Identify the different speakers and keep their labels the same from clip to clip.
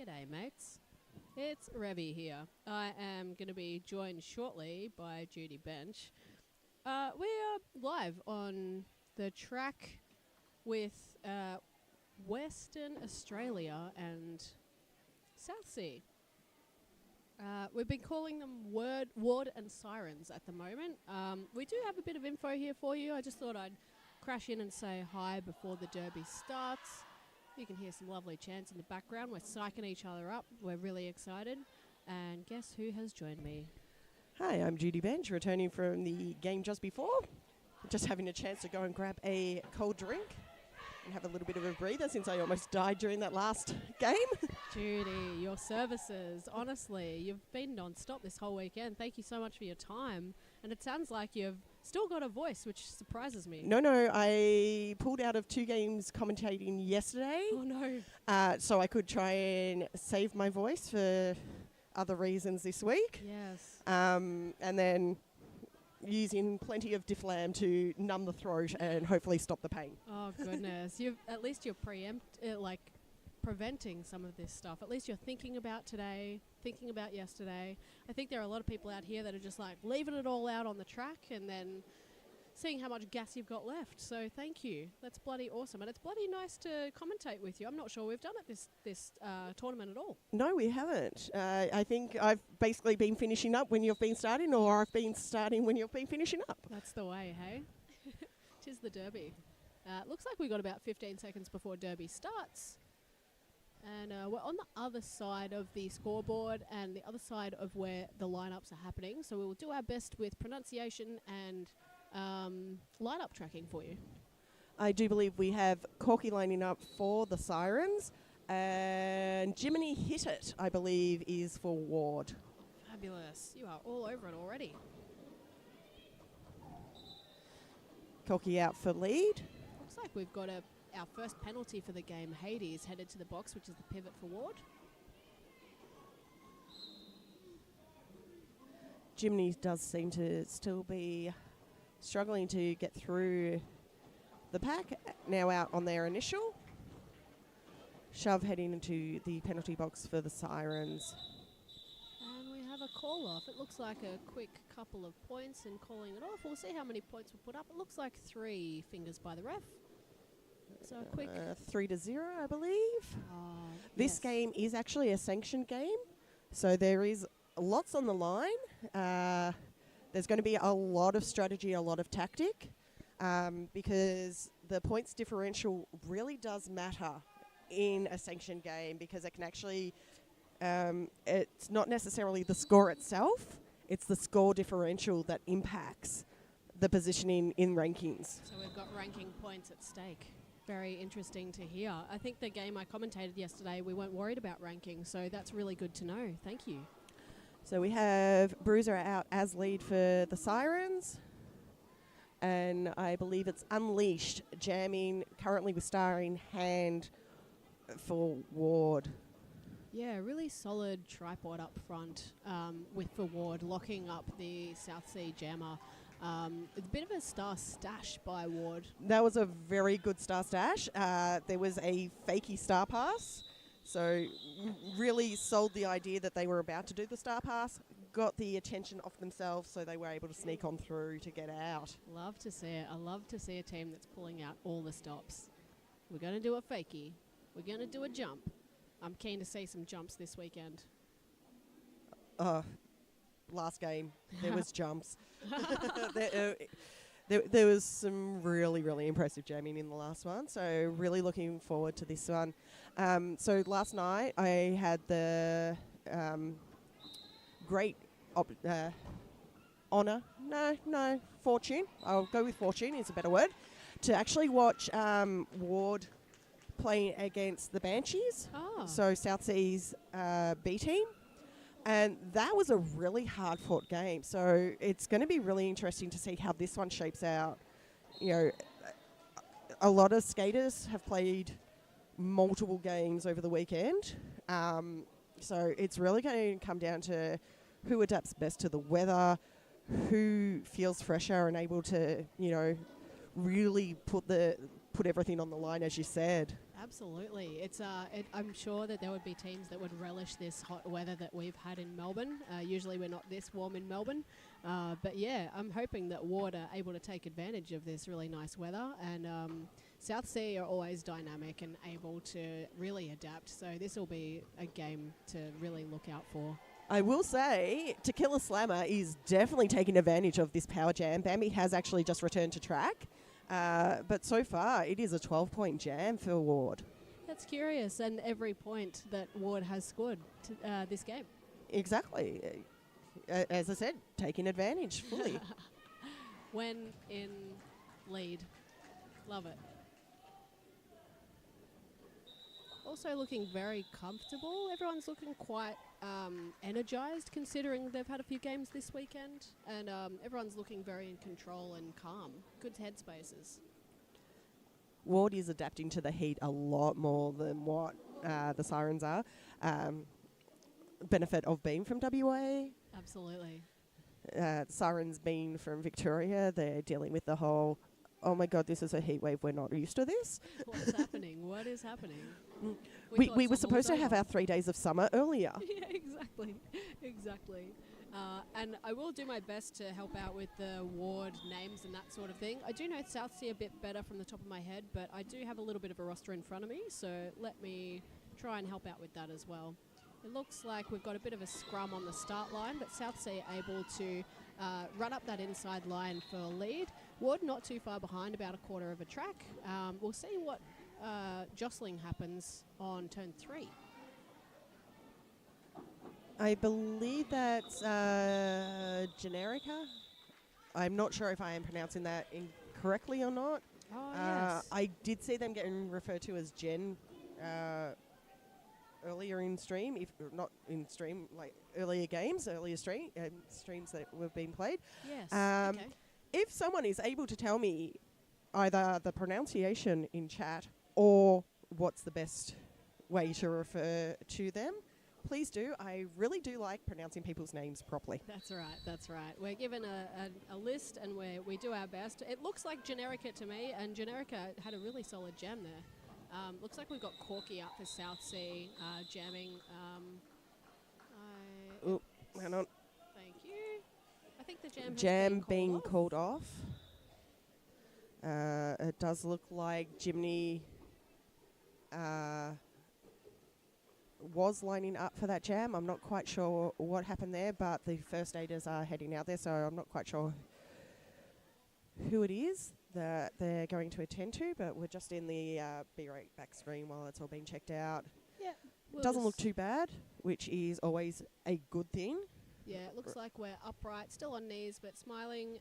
Speaker 1: G'day, mates. It's Revy here. I am going to be joined shortly by Judy Bench. We are live on the track with Western Australia and South Sea. We've been calling them Ward and Sirens at the moment. We do have a bit of info here for you. I just thought I'd crash in and say hi before the derby starts. You can hear some lovely chants in the background. We're psyching each other up. We're really excited. And guess who has joined me?
Speaker 2: Hi, I'm Judy Bench, returning from the game just before. Just having a chance to go and grab a cold drink and have a little bit of a breather since I almost died during that last game.
Speaker 1: Judy, your services. Honestly, you've been non-stop this whole weekend. Thank you so much for your time. And it sounds like you've still got a voice, which surprises me.
Speaker 2: No, I pulled out of 2 games commentating yesterday.
Speaker 1: Oh, no.
Speaker 2: So I could try and save my voice for other reasons this week.
Speaker 1: Yes.
Speaker 2: And then using plenty of Difflam to numb the throat and hopefully stop the pain.
Speaker 1: Oh, goodness. At least you're preventing some of this stuff. At least you're thinking about today, thinking about yesterday. I think there are a lot of people out here that are just like leaving it all out on the track and then seeing how much gas you've got left. So thank you. That's bloody awesome. And it's bloody nice to commentate with you. I'm not sure we've done it this tournament at all.
Speaker 2: No, we haven't. I think I've basically been finishing up when you've been starting, or I've been starting when you've been finishing up.
Speaker 1: That's the way, hey? 'Tis the derby. Looks like we've got about 15 seconds before derby starts. And we're on the other side of the scoreboard and the other side of where the lineups are happening. So we will do our best with pronunciation and lineup tracking for you.
Speaker 2: I do believe we have Corky lining up for the Sirens, and Jiminy Hit It, I believe, is for Ward.
Speaker 1: Fabulous. You are all over it already.
Speaker 2: Corky out for lead.
Speaker 1: Looks like we've got our first penalty for the game. Hades headed to the box, which is the pivot for Ward.
Speaker 2: Jiminy does seem to still be struggling to get through the pack. Now out on their initial. Shove heading into the penalty box for the Sirens.
Speaker 1: And we have a call off. It looks like a quick couple of points and calling it off. We'll see how many points we put up. It looks like 3 fingers by the ref. So a quick
Speaker 2: 3-0, I believe. This
Speaker 1: yes.
Speaker 2: game is actually a sanctioned game, so there is lots on the line. There's going to be a lot of strategy, a lot of tactic, because the points differential really does matter in a sanctioned game, because it can actually, it's not necessarily the score itself, it's the score differential that impacts the positioning in rankings.
Speaker 1: So we've got ranking points at stake. Very interesting to hear. I think the game I commentated yesterday, we weren't worried about ranking, so that's really good to know. Thank you.
Speaker 2: So we have Bruiser out as lead for the Sirens, and I believe it's Unleashed jamming currently with Star in hand for Ward.
Speaker 1: Yeah, really solid tripod up front for Ward, locking up the South Sea jammer. It's a bit of a star stash by Ward.
Speaker 2: That was a very good star stash. There was a fakey star pass, so really sold the idea that they were about to do the star pass, got the attention off themselves, so they were able to sneak on through to get out.
Speaker 1: Love to see it. I love to see a team that's pulling out all the stops. We're going to do a fakie. We're going to do a jump. I'm keen to see some jumps this weekend.
Speaker 2: Last game, there was jumps. There was some really, really impressive jamming in the last one, so really looking forward to this one. So last night I had the great honour, fortune, I'll go with fortune, is a better word, to actually watch Ward playing against the Banshees, so South Sea's B team. And that was a really hard-fought game. So it's going to be really interesting to see how this one shapes out. You know, a lot of skaters have played multiple games over the weekend. So it's really going to come down to who adapts best to the weather, who feels fresher and able to, you know, really put everything on the line, as you said.
Speaker 1: Absolutely. I'm sure that there would be teams that would relish this hot weather that we've had in Melbourne. Usually we're not this warm in Melbourne. But yeah, I'm hoping that Ward are able to take advantage of this really nice weather. And South Sea are always dynamic and able to really adapt. So this will be a game to really look out for.
Speaker 2: I will say Tequila Slammer is definitely taking advantage of this power jam. Bambi has actually just returned to track. But so far, it is a 12-point jam for Ward.
Speaker 1: That's curious, and every point that Ward has scored this game.
Speaker 2: Exactly. As I said, taking advantage fully.
Speaker 1: When in lead. Love it. Also looking very comfortable. Everyone's looking quite energized considering they've had a few games this weekend. And everyone's looking very in control and calm. Good headspaces.
Speaker 2: Ward is adapting to the heat a lot more than what the Sirens are. Benefit of being from WA.
Speaker 1: Absolutely.
Speaker 2: Sirens being from Victoria, they're dealing with the whole, oh my God, this is a heat wave, we're not used to this.
Speaker 1: What's happening? What is happening?
Speaker 2: We were supposed to have our 3 days of summer earlier.
Speaker 1: Yeah, exactly. And I will do my best to help out with the ward names and that sort of thing. I do know South Sea a bit better from the top of my head, but I do have a little bit of a roster in front of me, so let me try and help out with that as well. It looks like we've got a bit of a scrum on the start line, but South Sea able to run up that inside line for a lead. Ward not too far behind, about a quarter of a track. We'll see what jostling happens on turn 3.
Speaker 2: I believe that's Generica. I'm not sure if I am pronouncing that incorrectly or not.
Speaker 1: Oh, yes.
Speaker 2: I did see them getting referred to as Gen earlier in stream, if not in stream, like earlier games, streams that were being played.
Speaker 1: Yes. Okay.
Speaker 2: If someone is able to tell me either the pronunciation in chat or what's the best way to refer to them, please do. I really do like pronouncing people's names properly.
Speaker 1: That's right. We're given a list and we do our best. It looks like Generica to me, and Generica had a really solid jam there. Looks like we've got Corky up for South Sea jamming.
Speaker 2: Oh, hang on.
Speaker 1: Thank you. I think the
Speaker 2: jam being called off. It does look like Jimny was lining up for that jam. I'm not quite sure what happened there, but the first aiders are heading out there, so I'm not quite sure who it is that they're going to attend to, but we're just in the B-rate back screen while it's all being checked out.
Speaker 1: Yeah.
Speaker 2: Doesn't look too bad, which is always a good thing.
Speaker 1: Yeah, it looks like we're upright, still on knees, but smiling.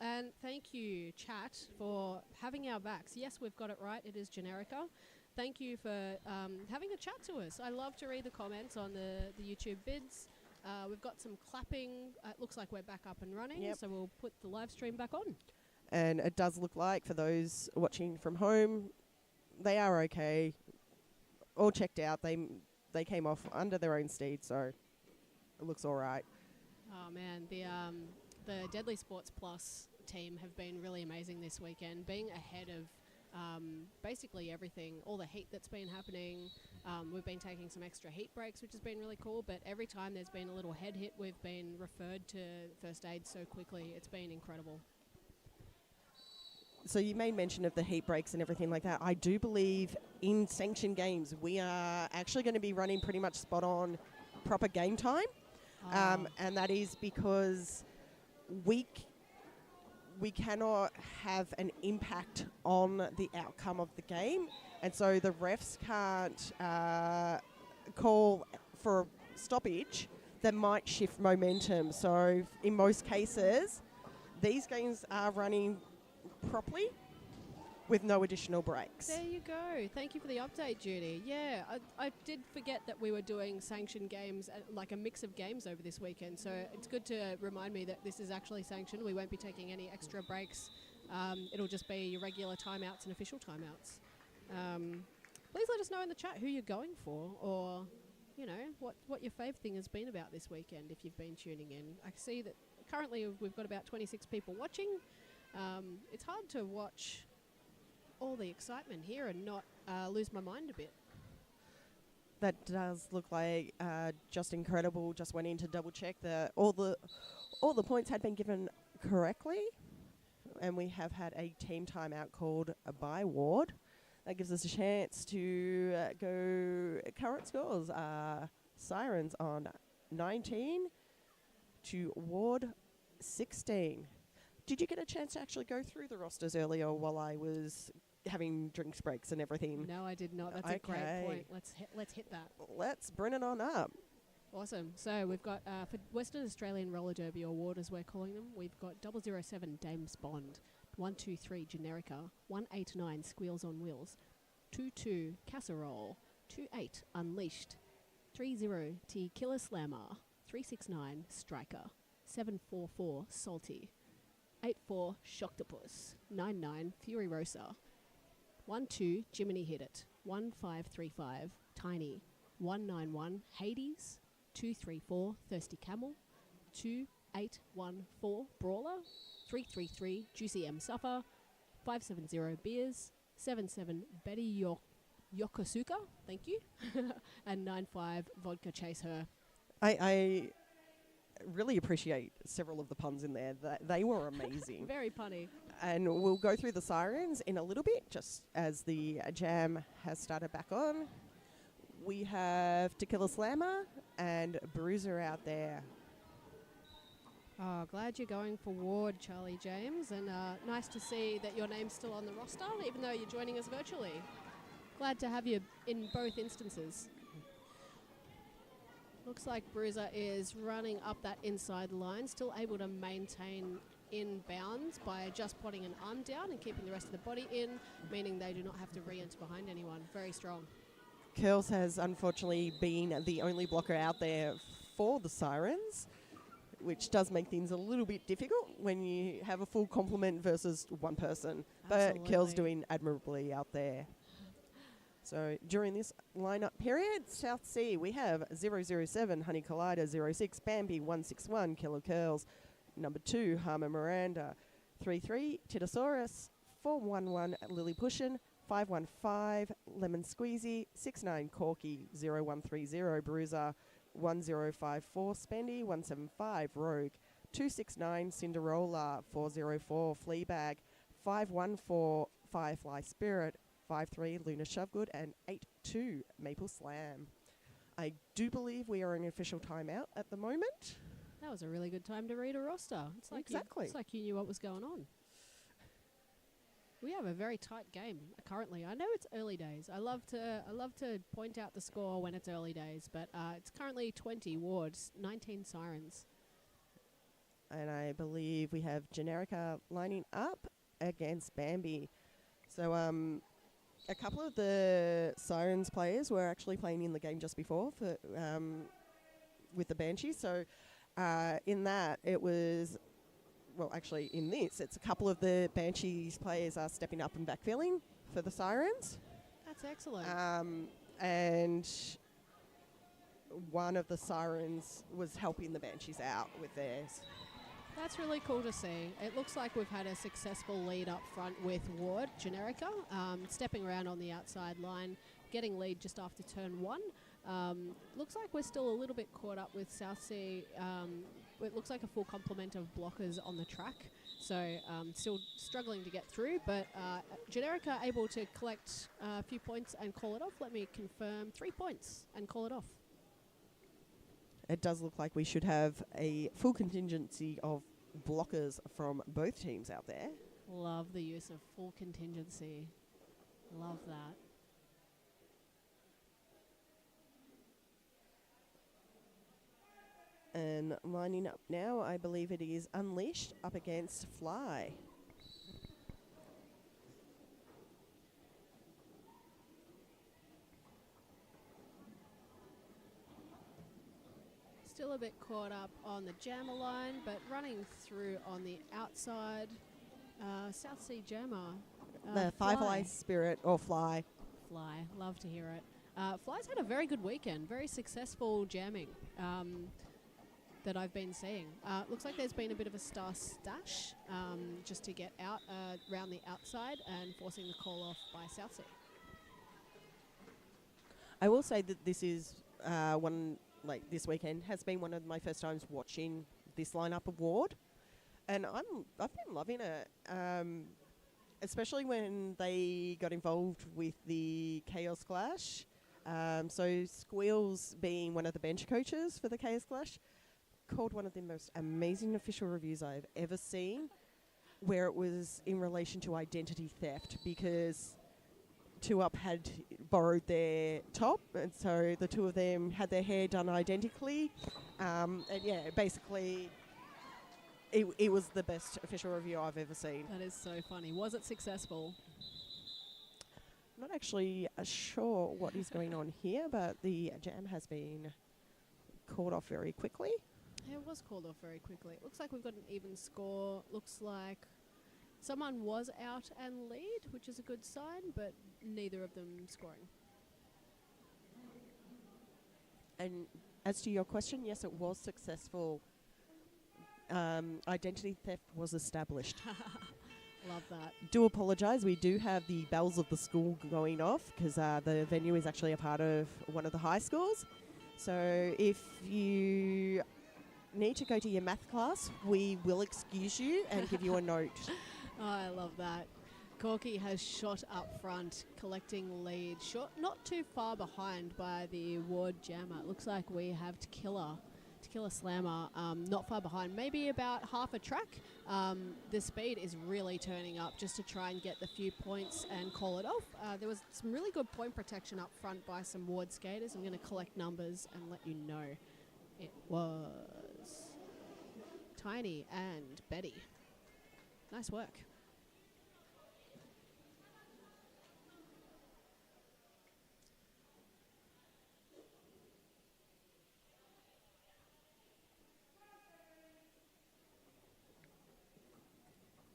Speaker 1: And thank you, chat, for having our backs. Yes, we've got it right. It is Generica. Thank you for having a chat to us. I love to read the comments on the YouTube vids. We've got some clapping. It looks like we're back up and running, so we'll put the live stream back on.
Speaker 2: And it does look like, for those watching from home, they are okay. All checked out. They came off under their own steed, so it looks all right.
Speaker 1: Oh, man. The Deadly Sports Plus team have been really amazing this weekend, being ahead of basically everything, all the heat that's been happening. We've been taking some extra heat breaks, which has been really cool, but every time there's been a little head hit, we've been referred to first aid so quickly. It's been incredible.
Speaker 2: So you made mention of the heat breaks and everything like that. I do believe in sanctioned games, we are actually going to be running pretty much spot on proper game time. And that is because we cannot have an impact on the outcome of the game. And so the refs can't call for a stoppage that might shift momentum. So in most cases, these games are running properly with no additional breaks.
Speaker 1: There you go. Thank you for the update, Judy. Yeah, I did forget that we were doing sanctioned games, like a mix of games over this weekend. So it's good to remind me that this is actually sanctioned. We won't be taking any extra breaks. It'll just be your regular timeouts and official timeouts. Please let us know in the chat who you're going for, or you know what your fave thing has been about this weekend if you've been tuning in. I see that currently we've got about 26 people watching. It's hard to watch all the excitement here and not lose my mind a bit.
Speaker 2: That does look like just incredible. Just went in to double check that all the points had been given correctly, and we have had a team timeout called by Ward. That gives us a chance to go current scores. Sirens on 19 to Ward 16. Did you get a chance to actually go through the rosters earlier while I was having drinks breaks and everything?
Speaker 1: No, I did not. That's a great point. Let's hit that.
Speaker 2: Let's bring it on up.
Speaker 1: Awesome. So we've got for Western Australian Roller Derby Award, as we're calling them, we've got 007 Dames Bond, 123 Generica, 189 Squeals on Wheels, 22 Casserole, 28 Unleashed, 30 T Killer Slammer, 369 Striker, 744 Salty, 84 Shocktopus, 99 Fury Rosa, 12 Jiminy Hit It, 1535 Tiny, 191 Hades, 234 Thirsty Camel, 2814 Brawler, 333 Juicy M Suffer, 570 Beers, 77 Betty Yokosuka, thank you, and 95 Vodka Chase Her.
Speaker 2: I really appreciate several of the puns in there. They were amazing.
Speaker 1: Very punny.
Speaker 2: And we'll go through the Sirens in a little bit, just as the jam has started back on. We have Tequila Slammer and Bruiser out there.
Speaker 1: Oh, glad you're going for Ward, Charlie James, and nice to see that your name's still on the roster, even though you're joining us virtually. Glad to have you in both instances. Looks like Bruiser is running up that inside line, still able to maintain in bounds by just putting an arm down and keeping the rest of the body in, meaning they do not have to re-enter behind anyone. Very strong.
Speaker 2: Curls has unfortunately been the only blocker out there for the Sirens, which does make things a little bit difficult when you have a full complement versus one person.
Speaker 1: Absolutely.
Speaker 2: But Curls doing admirably out there. So during this lineup period, South Sea, we have 007, Honey Collider, 06, Bambi, 161, Killer Curls, number 2, Harma Miranda, 33, Titosaurus, 411, Lilliputian, 515, Lemon Squeezy, 69, Corky, 0130, Bruiser, 1054, Spendy, 175, Rogue, 269, Cinderella, 404, Fleabag, 514, Firefly Spirit, 5-3 Luna Shovegood, and 8-2 Maple Slam. I do believe we are in official timeout at the moment.
Speaker 1: That was a really good time to read a roster. It's like
Speaker 2: exactly.
Speaker 1: It's like you knew what was going on. We have a very tight game currently. I know it's early days. I love to point out the score when it's early days, but it's currently 20 Wards, 19 Sirens.
Speaker 2: And I believe we have Generica lining up against Bambi. So a couple of the Sirens players were actually playing in the game just before for with the Banshees. So in that, it was, well, actually in this, it's a couple of the Banshees players are stepping up and backfilling for the Sirens.
Speaker 1: That's excellent.
Speaker 2: And one of the Sirens was helping the Banshees out with theirs.
Speaker 1: That's really cool to see. It looks like we've had a successful lead up front with Ward, Generica, stepping around on the outside line, getting lead just after turn 1. Looks like we're still a little bit caught up with South Sea. It looks like a full complement of blockers on the track, so still struggling to get through, but Generica able to collect a few points and call it off. Let me confirm, 3 points and call it off.
Speaker 2: It does look like we should have a full contingency of blockers from both teams out there.
Speaker 1: Love the use of full contingency. Love that.
Speaker 2: And lining up now, I believe it is Unleashed up against Fly.
Speaker 1: Still a bit caught up on the Jammer line, but running through on the outside. South Sea Jammer.
Speaker 2: The Firefly Spirit, or Fly.
Speaker 1: Fly, love to hear it. Fly's had a very good weekend, very successful jamming. that I've been seeing. Looks like there's been a bit of a star stash just to get out around the outside and forcing the call off by Southsea.
Speaker 2: I will say that this is this weekend has been one of my first times watching this lineup of Ward, and I've been loving it, especially when they got involved with the Chaos Clash. So Squeals, being one of the bench coaches for the Chaos Clash, called one of the most amazing official reviews I've ever seen, where it was in relation to identity theft, because Two Up had borrowed their top, and so the two of them had their hair done identically, and yeah, basically it was the best official review I've ever seen.
Speaker 1: That is so funny. Was it successful?
Speaker 2: Not actually sure what is going on here, but the jam has been called off very quickly.
Speaker 1: It was called off very quickly. It looks like we've got an even score. Looks like someone was out and lead, which is a good sign, but neither of them scoring.
Speaker 2: And as to your question, yes, it was successful. Identity theft was established.
Speaker 1: Love that.
Speaker 2: Do apologise. We do have the bells of the school going off because the venue is actually a part of one of the high schools. So if you need to go to your math class, we will excuse you and give you a note.
Speaker 1: Oh, I love that. Corky has shot up front, collecting lead. Shot not too far behind by the Ward Jammer. It looks like we have Tequila Slammer not far behind, maybe about half a track. The speed is really turning up just to try and get the few points and call it off. There was some really good point protection up front by some Ward skaters. I'm going to collect numbers and let you know. It was Tiny and Betty. Nice work.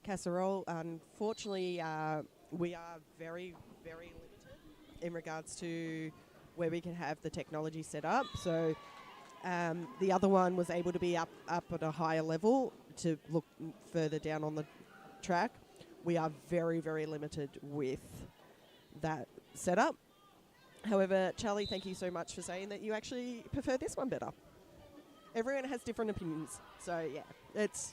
Speaker 2: Casserole, unfortunately, we are very, very limited in regards to where we can have the technology set up. So the other one was able to be up at a higher level to look further down on the track. We are very, very limited with that setup. However, Charlie, thank you so much for saying that you actually prefer this one better. Everyone has different opinions. So, yeah, it's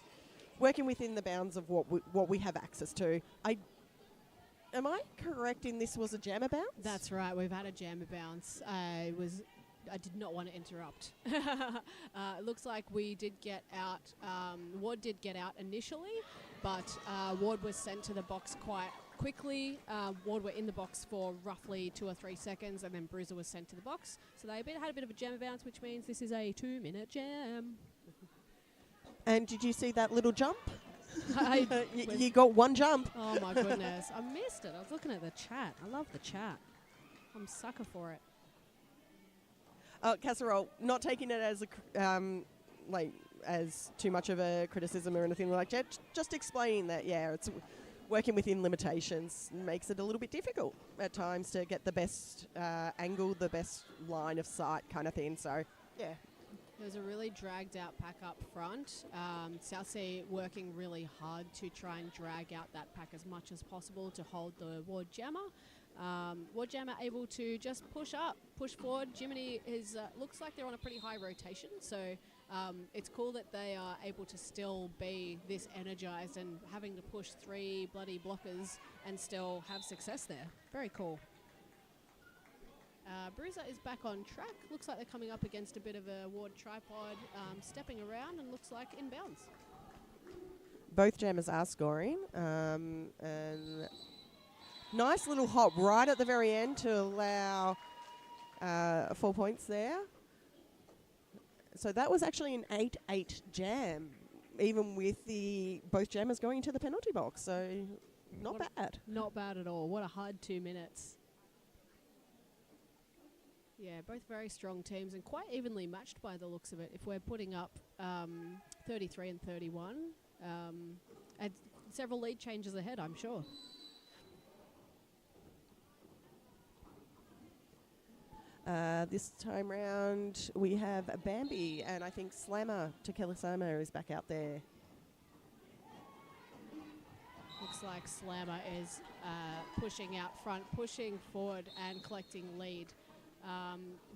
Speaker 2: working within the bounds of what we have access to. Am I correct in this was a jammer bounce?
Speaker 1: That's right. We've had a jammer bounce. I did not want to interrupt. It looks like we did get out. Ward did get out initially, but Ward was sent to the box quite quickly. Ward were in the box for roughly 2 or 3 seconds, and then Bruiser was sent to the box. So they had a bit of a jammer bounce, which means this is a 2-minute jam.
Speaker 2: And did you see that little jump? You got one jump.
Speaker 1: Oh, my goodness. I missed it. I was looking at the chat. I love the chat. I'm a sucker for it.
Speaker 2: Casserole, not taking it as as too much of a criticism or anything like that. Just explaining that, yeah, it's working within limitations makes it a little bit difficult at times to get the best angle, the best line of sight kind of thing. So, yeah.
Speaker 1: There's a really dragged out pack up front. Southsea working really hard to try and drag out that pack as much as possible to hold the Ward Jammer. Ward Jammer able to just push forward. Jiminy looks like they're on a pretty high rotation, so it's cool that they are able to still be this energized and having to push 3 bloody blockers and still have success there. Very cool. Bruiser is back on track. Looks like they're coming up against a bit of a Ward tripod, stepping around and looks like inbounds.
Speaker 2: Both jammers are scoring. And nice little hop right at the very end to allow 4 points there. So that was actually an 8-8 jam, even with both jammers going into the penalty box. So not bad.
Speaker 1: Not bad at all. What a hard 2 minutes. Yeah, both very strong teams and quite evenly matched by the looks of it. If we're putting up 33 and 31, and several lead changes ahead, I'm sure.
Speaker 2: This time round, we have Bambi, and I think Tequila Slammer is back out there.
Speaker 1: Looks like Slammer is pushing out front, pushing forward and collecting lead.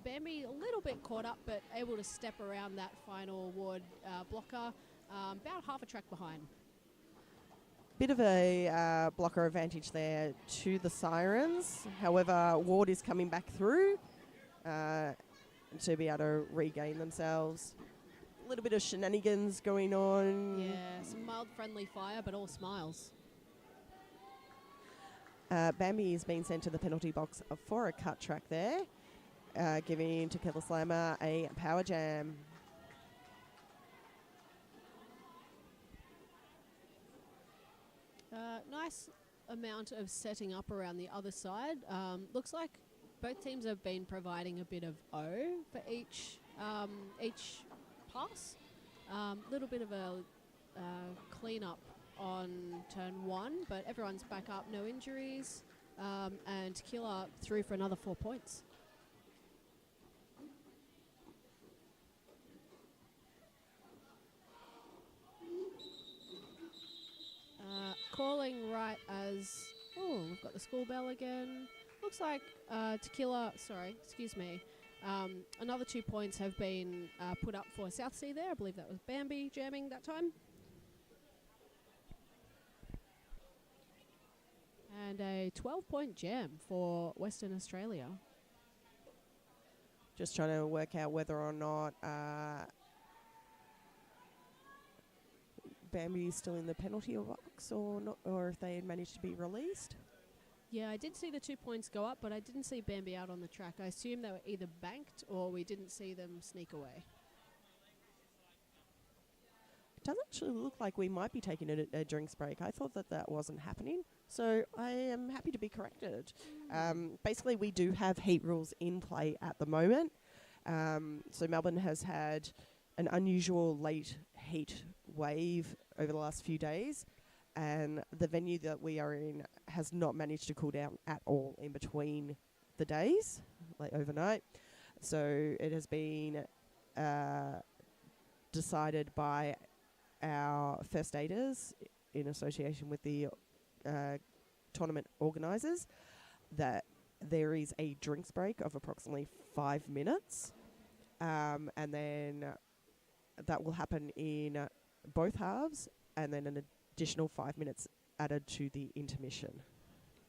Speaker 1: Bambi a little bit caught up, but able to step around that final Ward blocker, about half a track behind.
Speaker 2: Bit of a blocker advantage there to the Sirens. However, Ward is coming back through to be able to regain themselves. A little bit of shenanigans going on.
Speaker 1: Yeah, some mild friendly fire, but all smiles.
Speaker 2: Bambi is being sent to the penalty box for a cut track there, giving Tequila Slammer a power jam.
Speaker 1: Nice amount of setting up around the other side. Looks like both teams have been providing a bit of O for each pass. Little bit of a clean up on turn 1, but everyone's back up, no injuries, and Tequila through for another 4 points. Calling right as... Oh, we've got the school bell again. Looks like another 2 points have been put up for South Sea there. I believe that was Bambi jamming that time. And a 12-point jam for Western Australia.
Speaker 2: Just trying to work out whether or not Bambi is still in the penalty box or not, or if they had managed to be released.
Speaker 1: Yeah, I did see the 2 points go up, but I didn't see Bambi out on the track. I assume they were either banked or we didn't see them sneak away.
Speaker 2: It does actually look like we might be taking a drinks break. I thought that wasn't happening, so I am happy to be corrected. Basically, we do have heat rules in play at the moment. So Melbourne has had an unusual late heat wave over the last few days, and the venue that we are in has not managed to cool down at all in between the days, like overnight. So it has been decided by our first aiders in association with the tournament organisers that there is a drinks break of approximately 5 minutes, and then that will happen in both halves, and then an additional 5 minutes added to the intermission.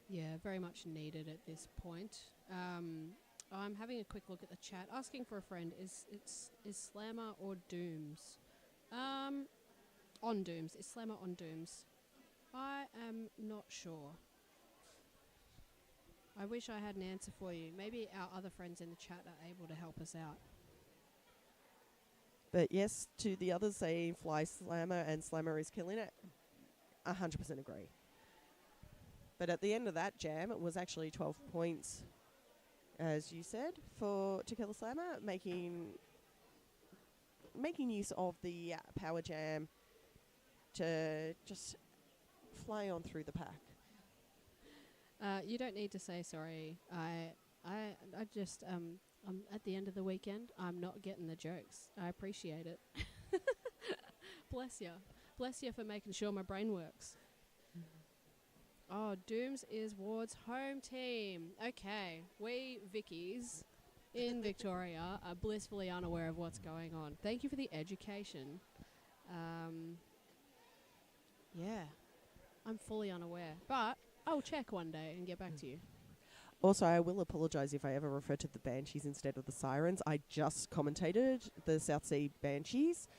Speaker 1: Yeah, very much needed at this point. I'm having a quick look at the chat, asking for a friend. Is Slammer or Dooms? On Dooms. Is Slammer on Dooms? I am not sure. I wish I had an answer for you. Maybe our other friends in the chat are able to help us out.
Speaker 2: But yes, to the others saying fly Slammer and Slammer is killing it, 100% agree. But at the end of that jam, it was actually 12 points, as you said, for Tequila Slammer, making use of the power jam to just fly on through the pack.
Speaker 1: You don't need to say sorry. I just I'm at the end of the weekend. I'm not getting the jokes. I appreciate it. Bless you for making sure my brain works. Oh, Dooms is Ward's home team. Okay, we Vickies in Victoria are blissfully unaware of what's going on. Thank you for the education. Yeah, I'm fully unaware, but I'll check one day and get back to you.
Speaker 2: Also, I will apologise if I ever refer to the Banshees instead of the Sirens. I just commentated the South Sea Banshees.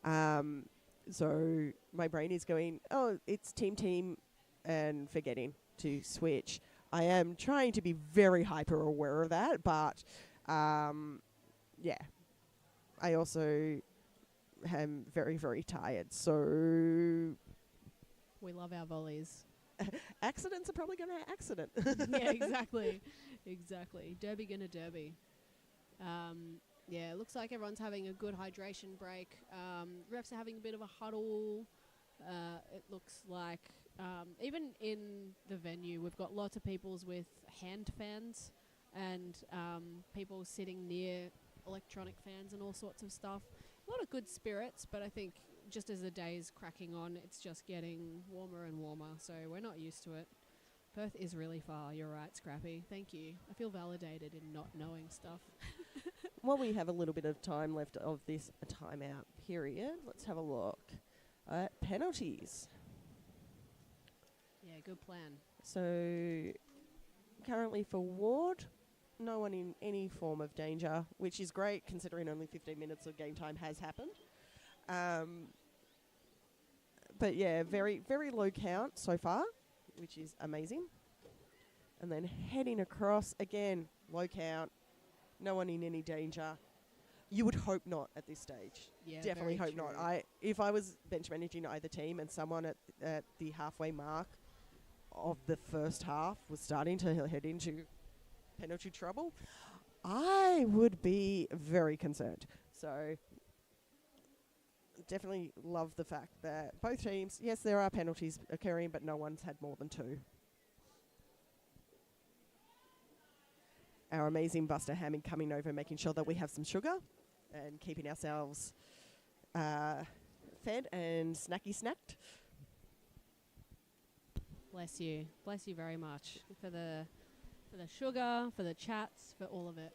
Speaker 2: So my brain is going, oh, it's team, and forgetting to switch. I am trying to be very hyper aware of that, but yeah. I also am very, very tired, so...
Speaker 1: We love our volleys.
Speaker 2: Accidents are probably going to accident.
Speaker 1: Yeah, exactly. Derby gonna derby. Yeah, looks like everyone's having a good hydration break. Refs are having a bit of a huddle. It looks like even in the venue, we've got lots of peoples with hand fans and people sitting near electronic fans and all sorts of stuff. A lot of good spirits, but I think just as the day's cracking on, it's just getting warmer and warmer, so we're not used to it. Perth is really far, you're right, Scrappy. Thank you. I feel validated in not knowing stuff.
Speaker 2: Well, we have a little bit of time left of this timeout period. Let's have a look at penalties.
Speaker 1: Yeah, good plan.
Speaker 2: So, currently for Ward, no one in any form of danger, which is great considering only 15 minutes of game time has happened. But yeah, very, very low count so far, which is amazing. And then heading across, again, low count, no one in any danger. You would hope not at this stage.
Speaker 1: Yeah,
Speaker 2: definitely hope
Speaker 1: true.
Speaker 2: not. If I was bench managing either team and someone at the halfway mark of the first half was starting to head into penalty trouble, I would be very concerned. So definitely love the fact that both teams, yes, there are penalties occurring, but no one's had more than 2. Our amazing Buster Hammond coming over, making sure that we have some sugar and keeping ourselves fed and snacked.
Speaker 1: Bless you. Bless you very much for the sugar, for the chats, for all of it.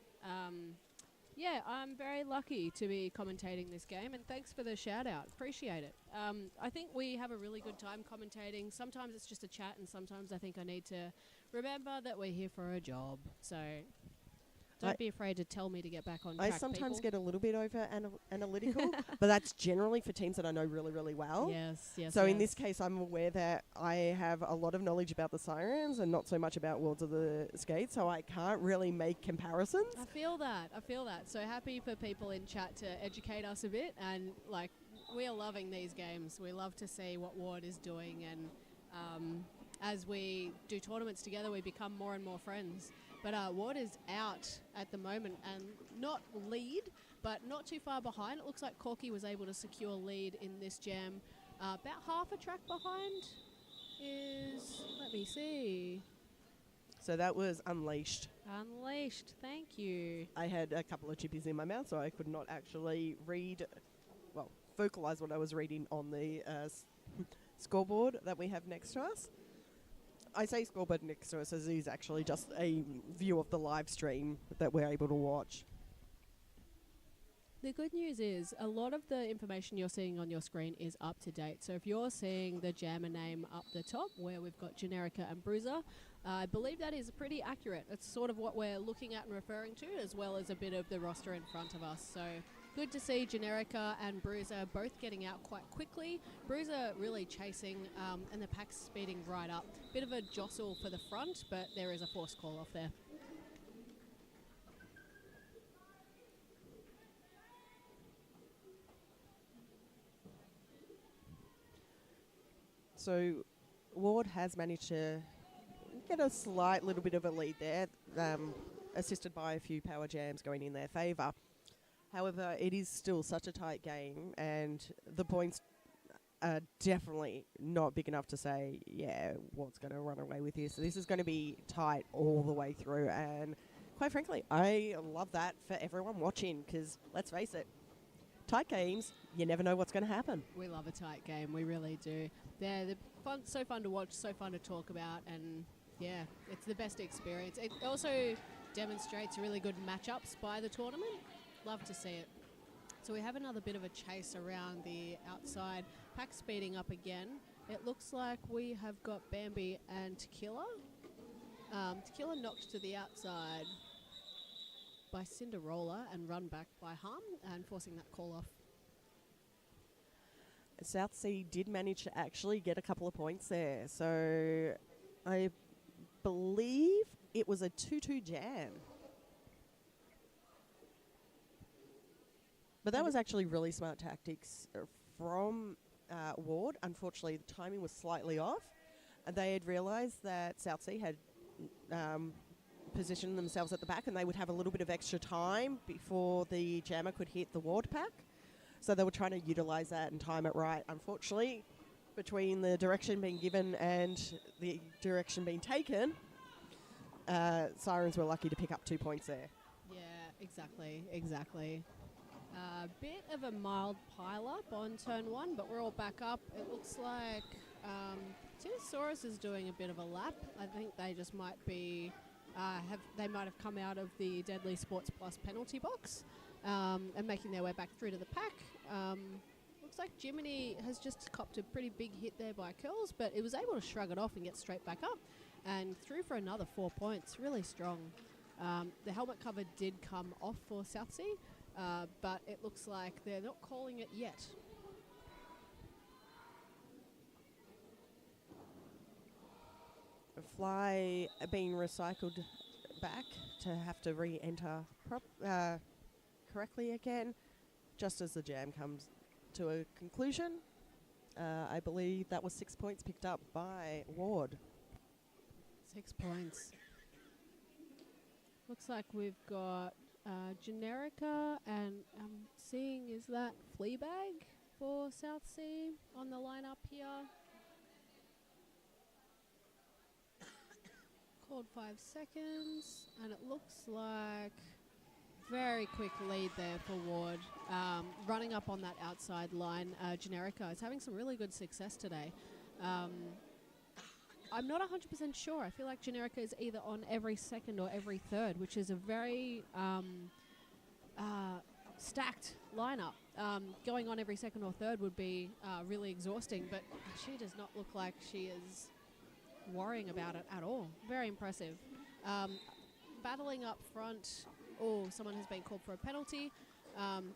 Speaker 1: Yeah, I'm very lucky to be commentating this game, and thanks for the shout out. Appreciate it. I think we have a really good time commentating. Sometimes it's just a chat, and sometimes I think I need to remember that we're here for a job. So don't be afraid to tell me to get back on track,
Speaker 2: I sometimes
Speaker 1: people.
Speaker 2: get a little bit over analytical, but that's generally for teams that I know really, really well.
Speaker 1: Yes.
Speaker 2: So in this case, I'm aware that I have a lot of knowledge about the Sirens and not so much about Worlds of the Skate, so I can't really make comparisons.
Speaker 1: I feel that. So happy for people in chat to educate us a bit, and like we are loving these games. We love to see what Ward is doing, and as we do tournaments together, we become more and more friends. But Ward is out at the moment and not lead, but not too far behind. It looks like Corky was able to secure lead in this jam. About half a track behind is, let me see.
Speaker 2: So that was Unleashed.
Speaker 1: Unleashed, thank you.
Speaker 2: I had a couple of chippies in my mouth, so I could not actually vocalize what I was reading on the scoreboard that we have next to us. I say scoreboard next to us as is actually just a view of the live stream that we're able to watch.
Speaker 1: The good news is a lot of the information you're seeing on your screen is up to date. So if you're seeing the jammer name up the top where we've got Generica and Bruiser, I believe that is pretty accurate. It's sort of what we're looking at and referring to, as well as a bit of the roster in front of us. So good to see Generica and Bruiser both getting out quite quickly. Bruiser really chasing and the pack's speeding right up. Bit of a jostle for the front, but there is a force call off there.
Speaker 2: So Ward has managed to get a slight little bit of a lead there, assisted by a few power jams going in their favour. However, it is still such a tight game, and the points are definitely not big enough to say, yeah, Ward's going to run away with this. So this is going to be tight all the way through, and quite frankly, I love that for everyone watching, because let's face it, tight games, you never know what's going to happen.
Speaker 1: We love a tight game, we really do. They're so fun to watch, so fun to talk about, and yeah, it's the best experience. It also demonstrates really good matchups by the tournament. Love to see it. So we have another bit of a chase around the outside. Pack speeding up again. It looks like we have got Bambi and Tequila. Tequila knocked to the outside by Cinderella and run back by Hum and forcing that call off.
Speaker 2: South Sea did manage to actually get a couple of points there. So I believe it was a 2-2 jam. But that was actually really smart tactics from Ward. Unfortunately, the timing was slightly off. And they had realised that South Sea had positioned themselves at the back, and they would have a little bit of extra time before the jammer could hit the Ward pack. So they were trying to utilise that and time it right. Unfortunately, between the direction being given and the direction being taken, Sirens were lucky to pick up 2 points there.
Speaker 1: Yeah, exactly. A bit of a mild pile-up on turn 1, but we're all back up. It looks like Tyrannosaurus is doing a bit of a lap. I think they just might be... they might have come out of the Deadly Sports Plus penalty box and making their way back through to the pack. Looks like Jiminy has just copped a pretty big hit there by Curls, but it was able to shrug it off and get straight back up and through for another 4 points. Really strong. The helmet cover did come off for Southsea, but it looks like they're not calling it yet.
Speaker 2: Fly being recycled back to have to re-enter correctly again, just as the jam comes to a conclusion. I believe that was 6 points picked up by Ward.
Speaker 1: 6 points. Looks like we've got Generica, and I'm seeing, is that Fleabag for Southsea on the lineup here? Called 5 seconds, and it looks like very quick lead there for Ward. Running up on that outside line, Generica is having some really good success today. I'm not 100% sure. I feel like Generica is either on every second or every third, which is a very stacked lineup. Going on every second or third would be really exhausting, but she does not look like she is worrying about it at all. Very impressive. Battling up front. Oh, someone has been called for a penalty.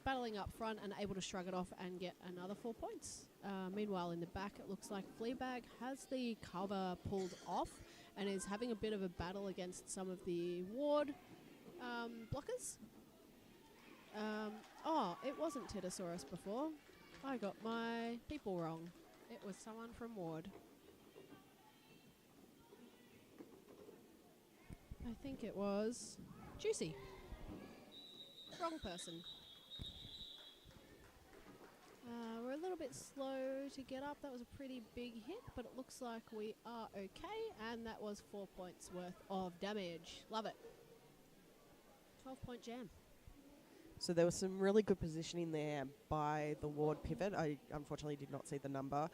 Speaker 1: Battling up front and able to shrug it off and get another 4 points. Meanwhile, in the back, it looks like Fleabag has the cover pulled off and is having a bit of a battle against some of the Ward blockers. It wasn't Tyrannosaurus before. I got my people wrong. It was someone from Ward. I think it was Juicy. Wrong person. We're a little bit slow to get up. That was a pretty big hit, but it looks like we are okay, and that was 4 points worth of damage. Love it. 12-point jam.
Speaker 2: So there was some really good positioning there by the Ward pivot. I unfortunately did not see the number.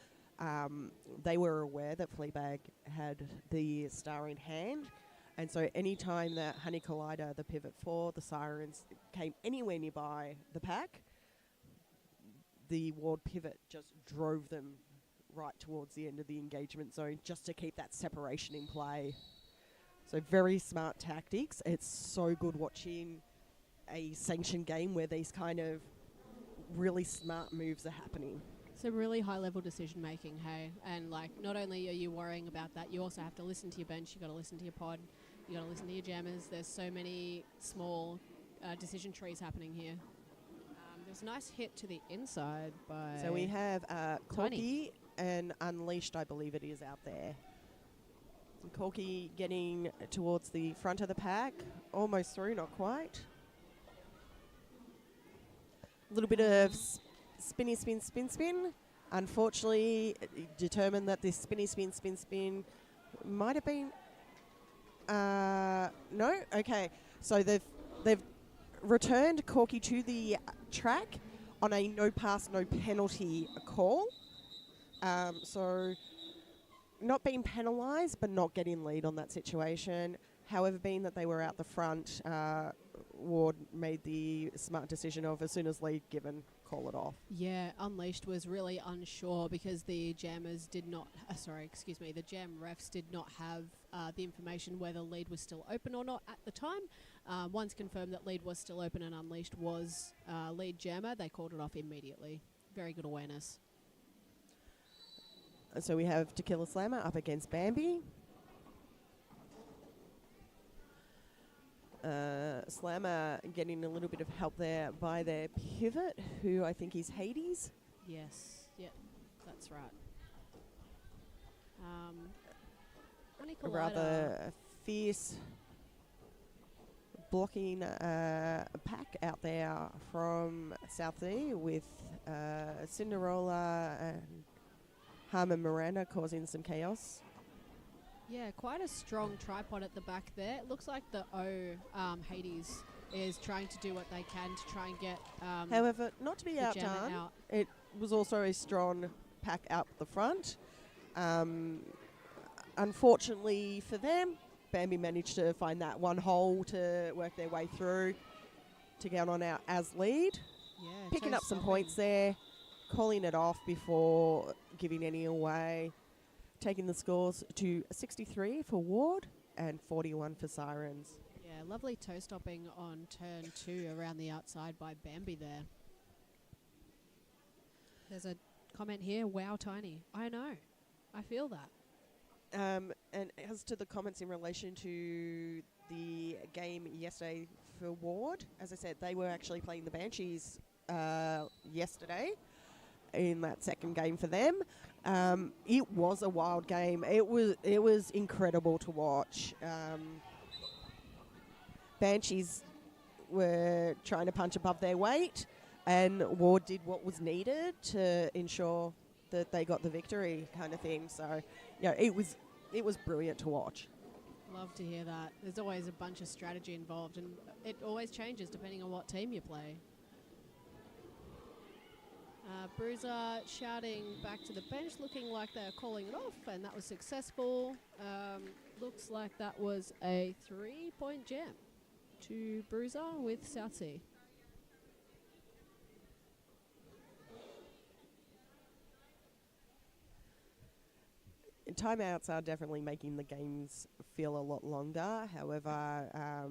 Speaker 2: They were aware that Fleabag had the star in hand, and so any time that Honey Collider, the pivot for the Sirens, came anywhere nearby the pack, the Ward pivot just drove them right towards the end of the engagement zone just to keep that separation in play. So very smart tactics. It's so good watching a sanctioned game where these kind of really smart moves are happening.
Speaker 1: Some really high-level decision-making, hey? And, like, not only are you worrying about that, you also have to listen to your bench, you've got to listen to your pod, you've got to listen to your jammers. There's so many small decision trees happening here. There's a nice hit to the inside by...
Speaker 2: So we have Corky and Unleashed, I believe it is, out there. And Corky getting towards the front of the pack. Almost through, not quite. A little bit of spinny spin, spin, spin. Unfortunately, determined that this spinny spin, spin, spin might have been... no? Okay. So they've returned Corky to the track on a no pass, no penalty call. So not being penalised, but not getting lead on that situation. However, being that they were out the front, Ward made the smart decision of, as soon as lead given, call it off.
Speaker 1: Yeah, Unleashed was really unsure because the jammers did not, the jam refs did not have the information whether lead was still open or not at the time. Once confirmed that lead was still open and Unleashed was lead jammer, they called it off immediately. Very good awareness.
Speaker 2: And so we have Tequila Slammer up against Bambi. Slammer getting a little bit of help there by their pivot, who I think is Hades.
Speaker 1: Yes, that's right.
Speaker 2: A rather fierce blocking pack out there from Southsea with Cinderella and Harmon Miranda causing some chaos.
Speaker 1: Yeah, quite a strong tripod at the back there. It looks like the Hades is trying to do what they can to try and get
Speaker 2: however, not to be outdone, it was also a strong pack out the front. Unfortunately for them, Bambi managed to find that one hole to work their way through to get on out as lead.
Speaker 1: Yeah,
Speaker 2: picking up some points there, calling it off before giving any away, taking the scores to 63 for Ward and 41 for Sirens.
Speaker 1: Yeah, lovely toe stopping on turn 2 around the outside by Bambi there. There's a comment here, wow, Tiny. I know. I feel that.
Speaker 2: And as to the comments in relation to the game yesterday for Ward, as I said, they were actually playing the Banshees yesterday in that second game for them. It was a wild game. It was incredible to watch. Banshees were trying to punch above their weight, and Ward did what was needed to ensure that they got the victory, kind of thing. So, yeah, it was brilliant to watch.
Speaker 1: Love to hear that. There's always a bunch of strategy involved, and it always changes depending on what team you play. Bruiser shouting back to the bench, looking like they're calling it off, and that was successful. Looks like that was a 3-point jam to Bruiser with Southsea.
Speaker 2: Timeouts are definitely making the games feel a lot longer. However,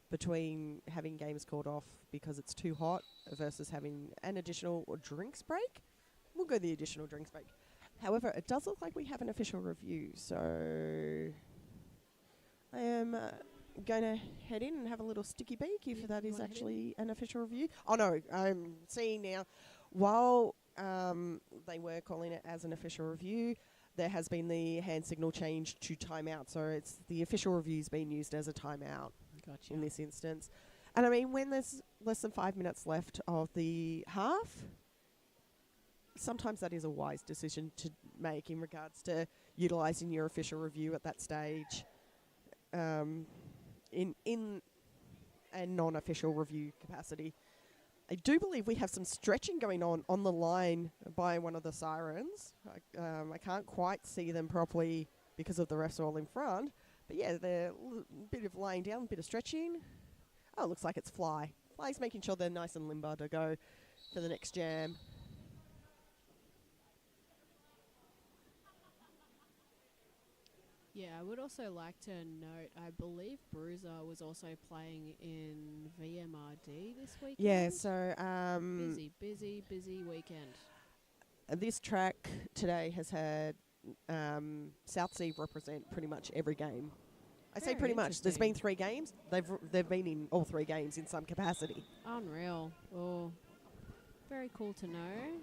Speaker 2: between having games called off because it's too hot versus having an additional drinks break, we'll go the additional drinks break. However, it does look like we have an official review, so I am going to head in and have a little sticky beak if that is actually an official review. Oh no, I'm seeing now, while they were calling it as an official review, there has been the hand signal changed to timeout, so it's the official review's been used as a timeout in this instance. And I mean, when there's less than 5 minutes left of the half, sometimes that is a wise decision to make in regards to utilising your official review at that stage in a non-official review capacity. I do believe we have some stretching going on the line by one of the Sirens. I can't quite see them properly because of the refs all in front. But yeah, they're a bit of laying down, a bit of stretching. Oh, it looks like it's Fly. Fly's making sure they're nice and limber to go for the next jam.
Speaker 1: Yeah, I would also like to note, I believe Bruiser was also playing in VMRD this weekend.
Speaker 2: Yeah, so
Speaker 1: busy weekend.
Speaker 2: This track today has had Southsea represent pretty much every game. I say pretty much. There's been 3 games. They've been in all 3 games in some capacity.
Speaker 1: Unreal. Oh, very cool to know.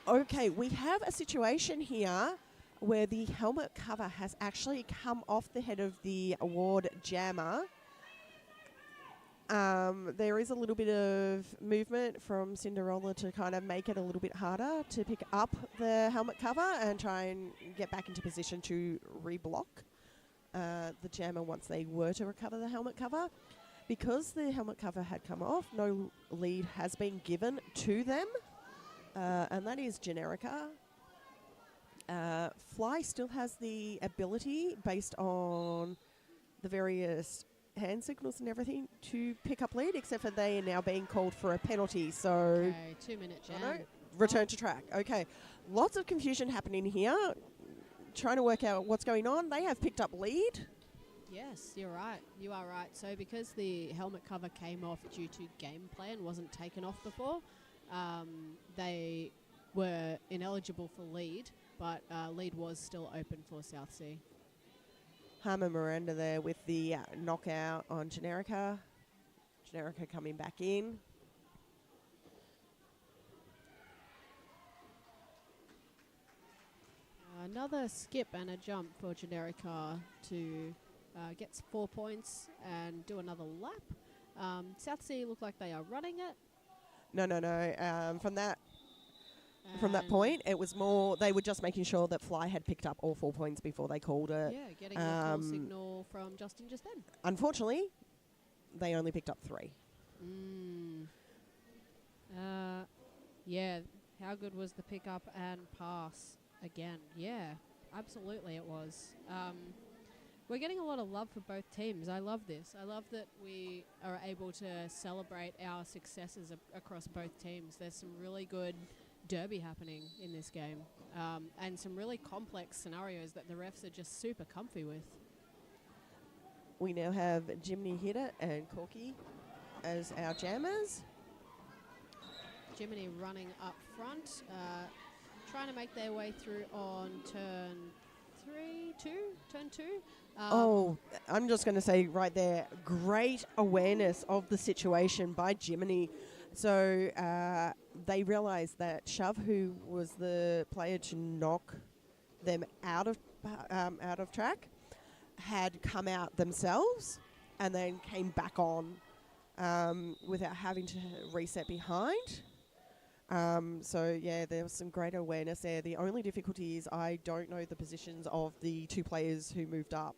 Speaker 2: Okay, we have a situation here where the helmet cover has actually come off the head of the award jammer. There is a little bit of movement from Cinderella to kind of make it a little bit harder to pick up the helmet cover and try and get back into position to reblock the jammer once they were to recover the helmet cover. Because the helmet cover had come off, no lead has been given to them, and that is Generica. Fly still has the ability, based on the various hand signals and everything, to pick up lead, except for they are now being called for a penalty. So,
Speaker 1: okay, 2-minute jam.
Speaker 2: Return to track. Okay, lots of confusion happening here. Trying to work out what's going on. They have picked up lead.
Speaker 1: Yes, you're right. You are right. So because the helmet cover came off due to gameplay and wasn't taken off before, they were ineligible for lead. But lead was still open for Southsea.
Speaker 2: Harmer Miranda there with the knockout on Generica. Generica coming back in.
Speaker 1: Another skip and a jump for Generica to get 4 points and do another lap. Southsea look like they are running it.
Speaker 2: No. From that from that point. It was more, they were just making sure that Fly had picked up all 4 points before they called it.
Speaker 1: Yeah, getting a call signal from Justin just then.
Speaker 2: Unfortunately, they only picked up 3.
Speaker 1: Yeah, how good was the pickup and pass again? Yeah, absolutely it was. We're getting a lot of love for both teams. I love this. I love that we are able to celebrate our successes across both teams. There's some really good derby happening in this game, and some really complex scenarios that the refs are just super comfy with.
Speaker 2: We now have Jiminy Hitter and Corky as our jammers.
Speaker 1: Jiminy running up front, trying to make their way through on turn 2.
Speaker 2: I'm just going to say right there, great awareness of the situation by Jiminy. So they realised that Shove, who was the player to knock them out of track, had come out themselves and then came back on without having to reset behind. So, yeah, there was some great awareness there. The only difficulty is I don't know the positions of the 2 players who moved up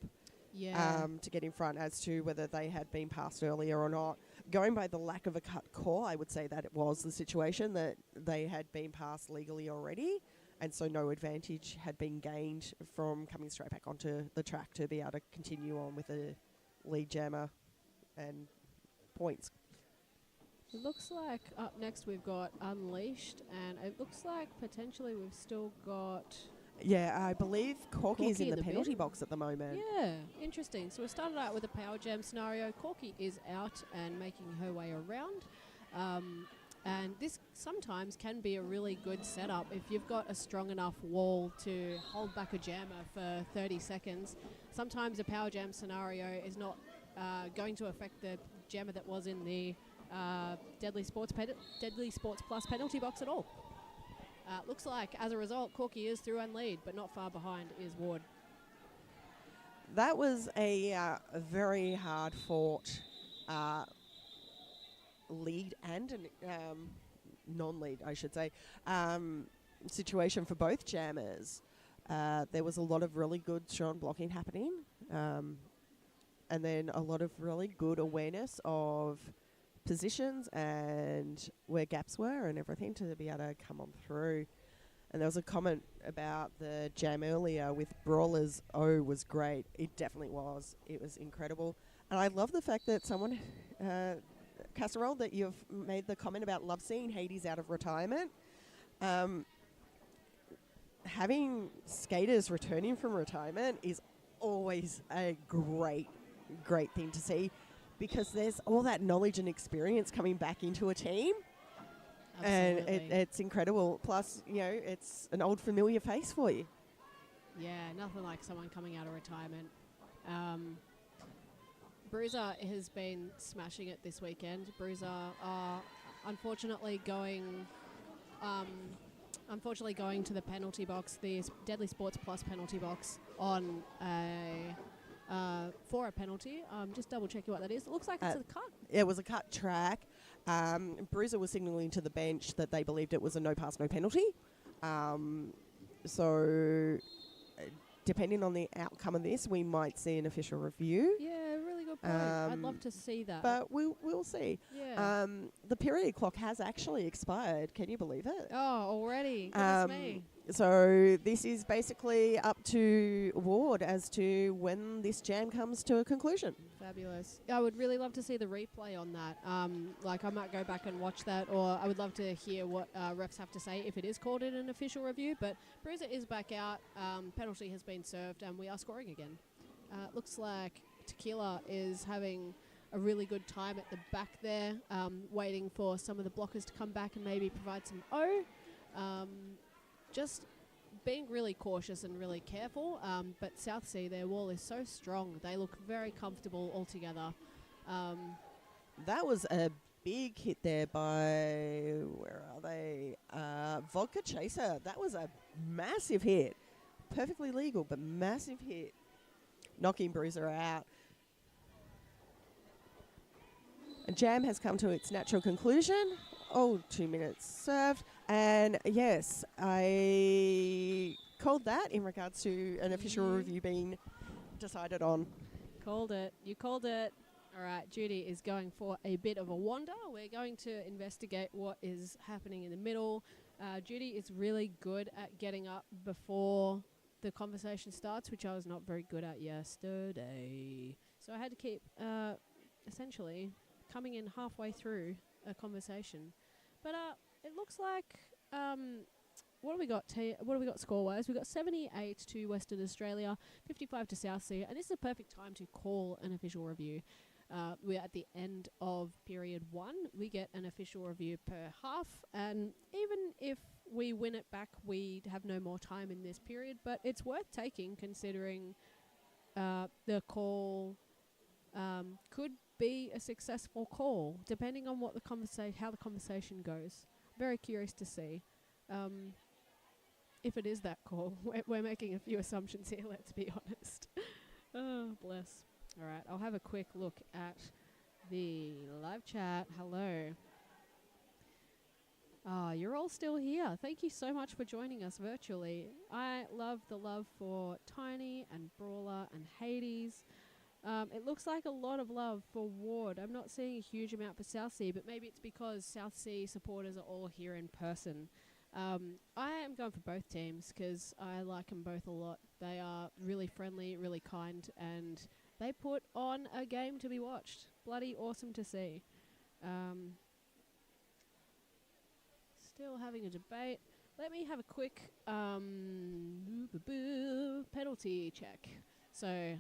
Speaker 2: to get in front as to whether they had been passed earlier or not. Going by the lack of a cut call, I would say that it was the situation that they had been passed legally already, and so no advantage had been gained from coming straight back onto the track to be able to continue on with a lead jammer and points.
Speaker 1: It looks like up next we've got Unleashed, and it looks like potentially we've still got...
Speaker 2: Yeah, I believe Corky's in the penalty box at the moment.
Speaker 1: Yeah, interesting. So we started out with a power jam scenario. Corky is out and making her way around. And this sometimes can be a really good setup if you've got a strong enough wall to hold back a jammer for 30 seconds. Sometimes a power jam scenario is not going to affect the jammer that was in the Deadly Sports Plus penalty box at all. Looks like, as a result, Corky is through and lead, but not far behind is Ward.
Speaker 2: That was a very hard-fought lead and non-lead, I should say, situation for both jammers. There was a lot of really good strong blocking happening, and then a lot of really good awareness of positions and where gaps were and everything to be able to come on through. And there was a comment about the jam earlier with Brawlers. Was great. It definitely was. It was incredible. And I love the fact that someone, Casserole, that you've made the comment about love seeing Hades out of retirement. Having skaters returning from retirement is always a great thing to see, because there's all that knowledge and experience coming back into a team.
Speaker 1: Absolutely.
Speaker 2: And it's incredible. Plus, it's an old familiar face for you.
Speaker 1: Yeah, nothing like someone coming out of retirement. Bruiser has been smashing it this weekend. Bruiser are unfortunately going to the penalty box, the Deadly Sports Plus penalty box on for a penalty. Just double checking what that is. It looks like it's a cut.
Speaker 2: It was a cut track. Bruiser was signalling to the bench that they believed it was a no pass, no penalty. So depending on the outcome of this, we might see an official review.
Speaker 1: Yeah, really good point. I'd love to see that.
Speaker 2: But we'll see.
Speaker 1: Yeah.
Speaker 2: The period clock has actually expired. Can you believe it?
Speaker 1: Oh, already. Goodness me.
Speaker 2: So this is basically up to Ward as to when this jam comes to a conclusion.
Speaker 1: Fabulous. I would really love to see the replay on that. I might go back and watch that, or I would love to hear what refs have to say if it is called in an official review. But Bruiser is back out. Penalty has been served, and we are scoring again. Looks like Tequila is having a really good time at the back there, waiting for some of the blockers to come back and maybe provide some just being really cautious and really careful. But South Sea, their wall is so strong. They look very comfortable altogether.
Speaker 2: That was a big hit there by, where are they? Vodka Chaser. That was a massive hit. Perfectly legal, but massive hit. Knocking Bruiser out. A jam has come to its natural conclusion. 2 minutes served. And yes, I called that in regards to an official review being decided on.
Speaker 1: Called it. You called it. All right, Judy is going for a bit of a wander. We're going to investigate what is happening in the middle. Judy is really good at getting up before the conversation starts, which I was not very good at yesterday. So I had to keep essentially coming in halfway through a conversation. But it looks like what do we got? What do we got score-wise? We got 78 to Western Australia, 55 to South Sea, and this is a perfect time to call an official review. We're at the end of period 1. We get an official review per half, and even if we win it back, we have no more time in this period, but it's worth taking considering the call could be a successful call, depending on what the how the conversation goes. Very curious to see. If it is that call, we're making a few assumptions here, let's be honest. Oh, bless. All right, I'll have a quick look at the live chat. Hello. You're all still here. Thank you so much for joining us virtually. I love the love for Tiny and Brawler and Hades. It looks like a lot of love for Ward. I'm not seeing a huge amount for South Sea, but maybe it's because South Sea supporters are all here in person. I am going for both teams because I like them both a lot. They are really friendly, really kind, and they put on a game to be watched. Bloody awesome to see. Still having a debate. Let me have a quick penalty check. So,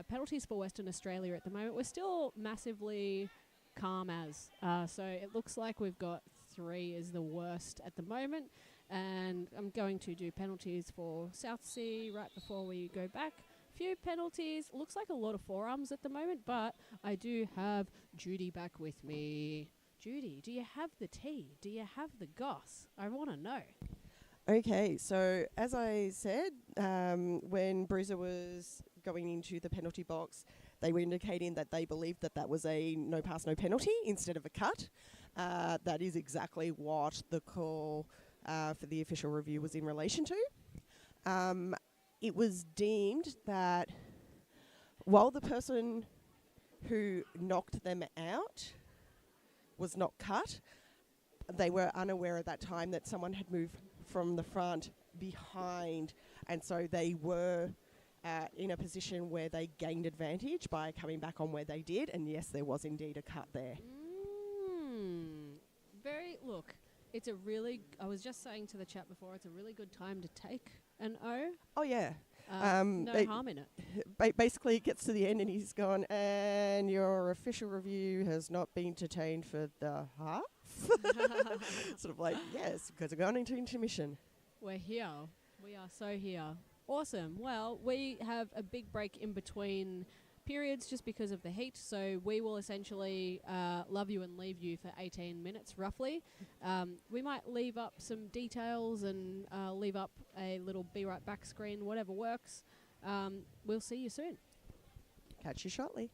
Speaker 1: penalties for Western Australia at the moment. We're still massively calm as. So, it looks like we've got 3 is the worst at the moment. And I'm going to do penalties for South Sea right before we go back. Few penalties. Looks like a lot of forearms at the moment, but I do have Judy back with me. Judy, do you have the tea? Do you have the goss? I want to know.
Speaker 2: Okay, so as I said, when Bruiser was going into the penalty box, they were indicating that they believed that that was a no pass, no penalty instead of a cut. That is exactly what the call for the official review was in relation to. It was deemed that while the person who knocked them out was not cut, they were unaware at that time that someone had moved from the front behind, and so they were in a position where they gained advantage by coming back on where they did, and yes, there was indeed a cut there.
Speaker 1: Look, it's a really, I was just saying to the chat before, it's a really good time to take an O.
Speaker 2: Oh, yeah.
Speaker 1: No harm in it.
Speaker 2: Basically, it gets to the end and he's gone, and your official review has not been detained for the half. Sort of like, yes, because we're going into intermission.
Speaker 1: We're here. We are so here. Awesome. Well, we have a big break in between periods just because of the heat, so we will essentially love you and leave you for 18 minutes roughly. We might leave up some details and leave up a little be right back screen, whatever works. We'll see you soon.
Speaker 2: Catch you shortly.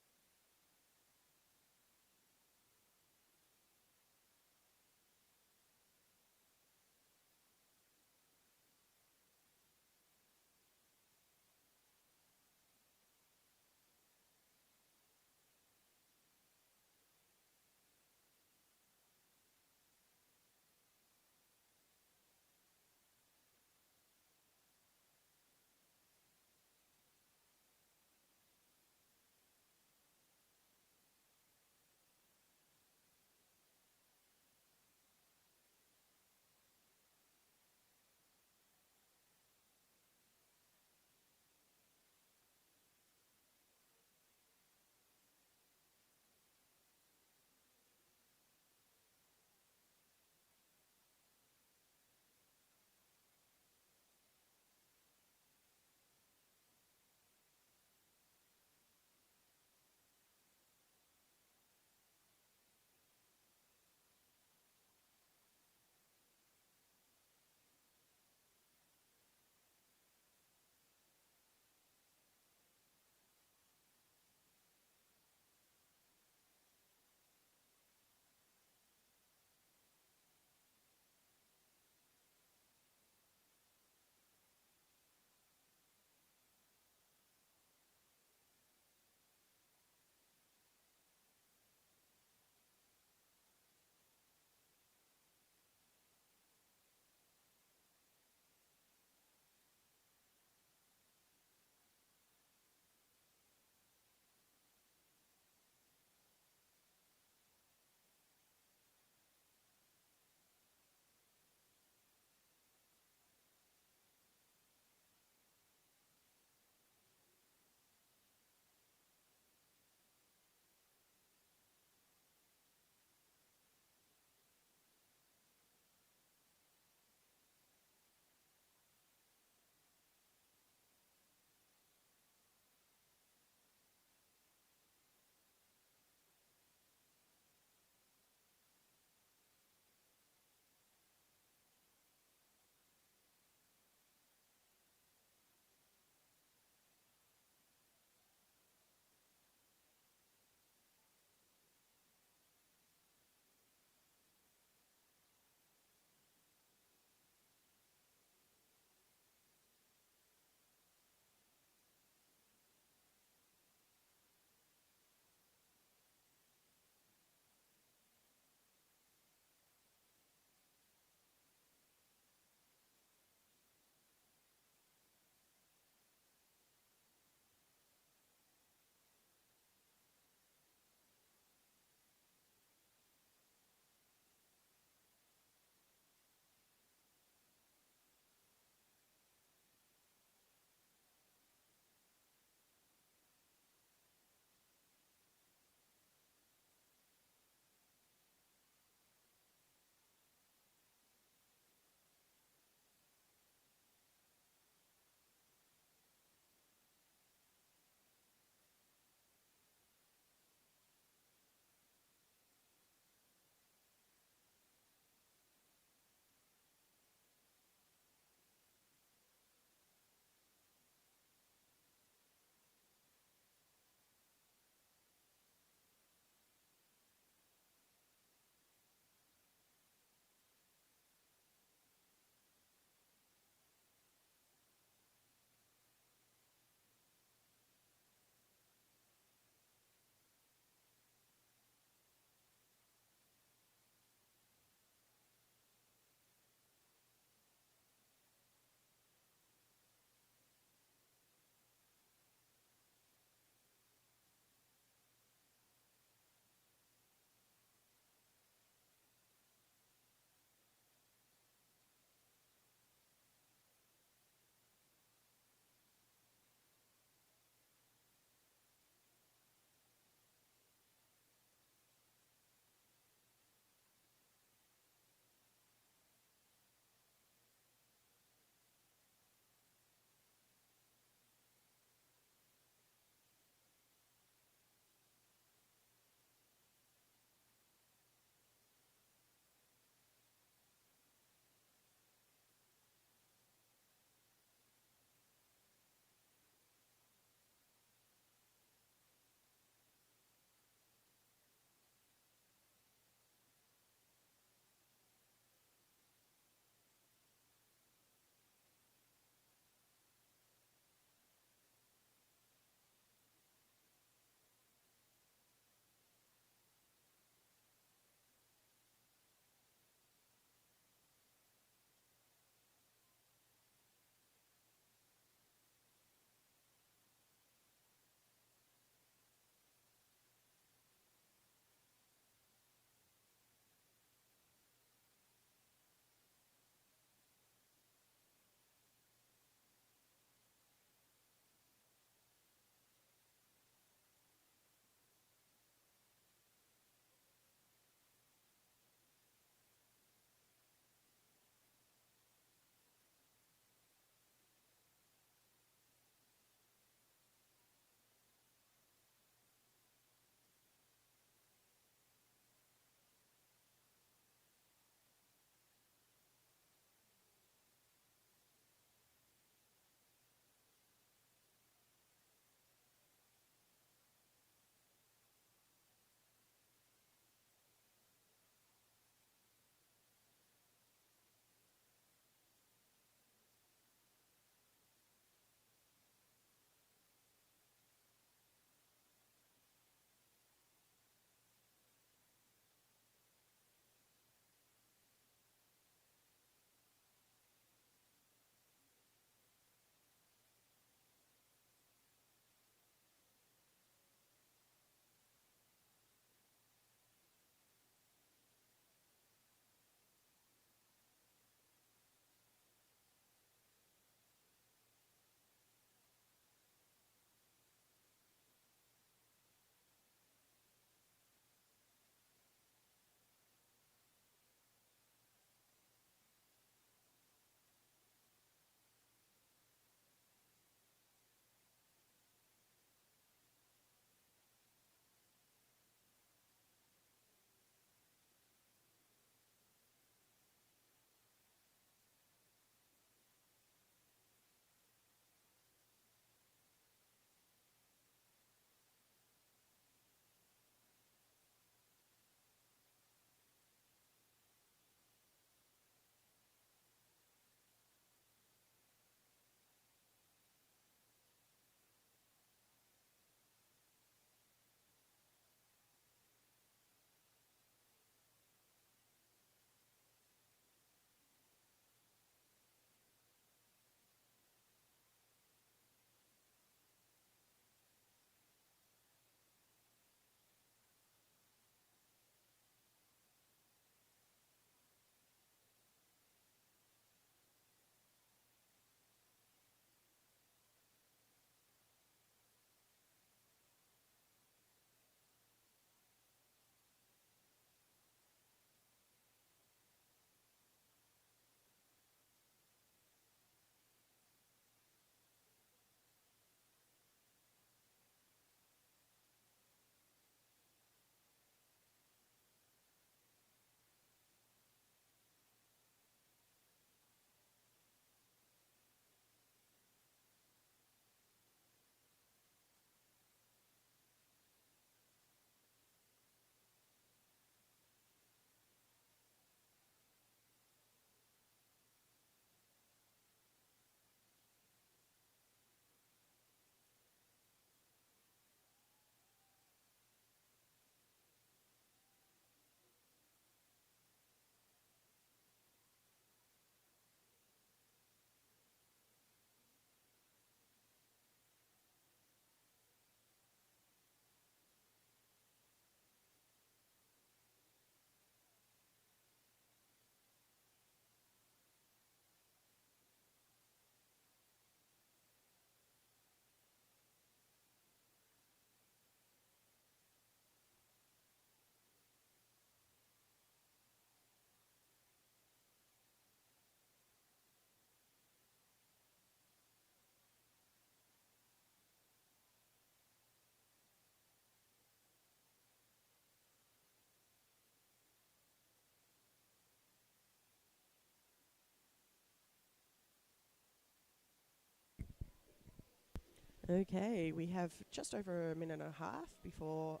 Speaker 2: Okay, we have just over a minute and a half before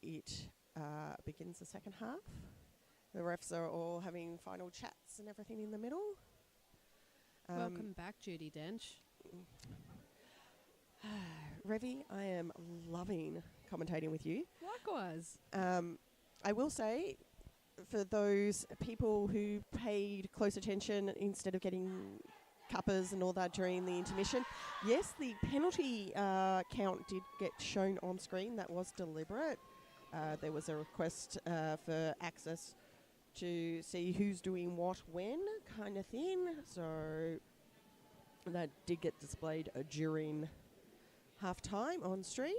Speaker 2: it begins the second half. The refs are all having final chats and everything in the middle.
Speaker 1: Welcome back, Judy Dench.
Speaker 2: Revy, I am loving commentating with you.
Speaker 1: Likewise.
Speaker 2: I will say, for those people who paid close attention instead of getting cuppers and all that during the intermission, yes, the penalty count did get shown on screen. That was deliberate. There was a request for access to see who's doing what when kind of thing. So that did get displayed during half-time on stream.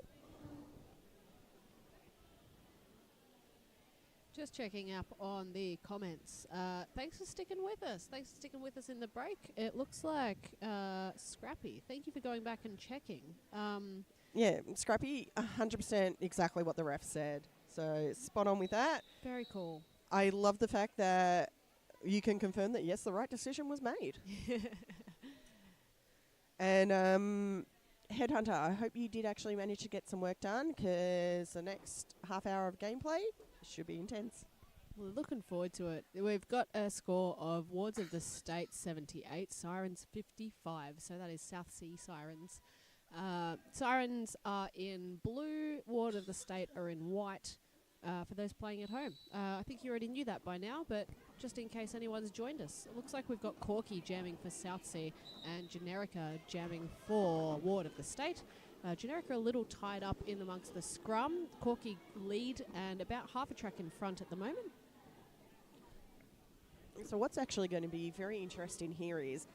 Speaker 1: Just checking up on the comments. Thanks for sticking with us. Thanks for sticking with us in the break. It looks like Scrappy. Thank you for going back and checking.
Speaker 2: Yeah, Scrappy, 100% exactly what the ref said. So spot on with that.
Speaker 1: Very cool.
Speaker 2: I love the fact that you can confirm that, yes, the right decision was made. And Headhunter, I hope you did actually manage to get some work done, because the next half hour of gameplay should be intense.
Speaker 1: We're looking forward to it. We've got a score of Wards of the State 78, Sirens 55. So that is South Sea Sirens. Sirens are in blue, Ward of the State are in white. For those playing at home. I think you already knew that by now, but just in case anyone's joined us, it looks like we've got Corky jamming for South Sea and Generica jamming for Ward of the State. Generica a little tied up in amongst the scrum. Corky lead and about half a track in front at the moment.
Speaker 2: So what's actually going to be very interesting here is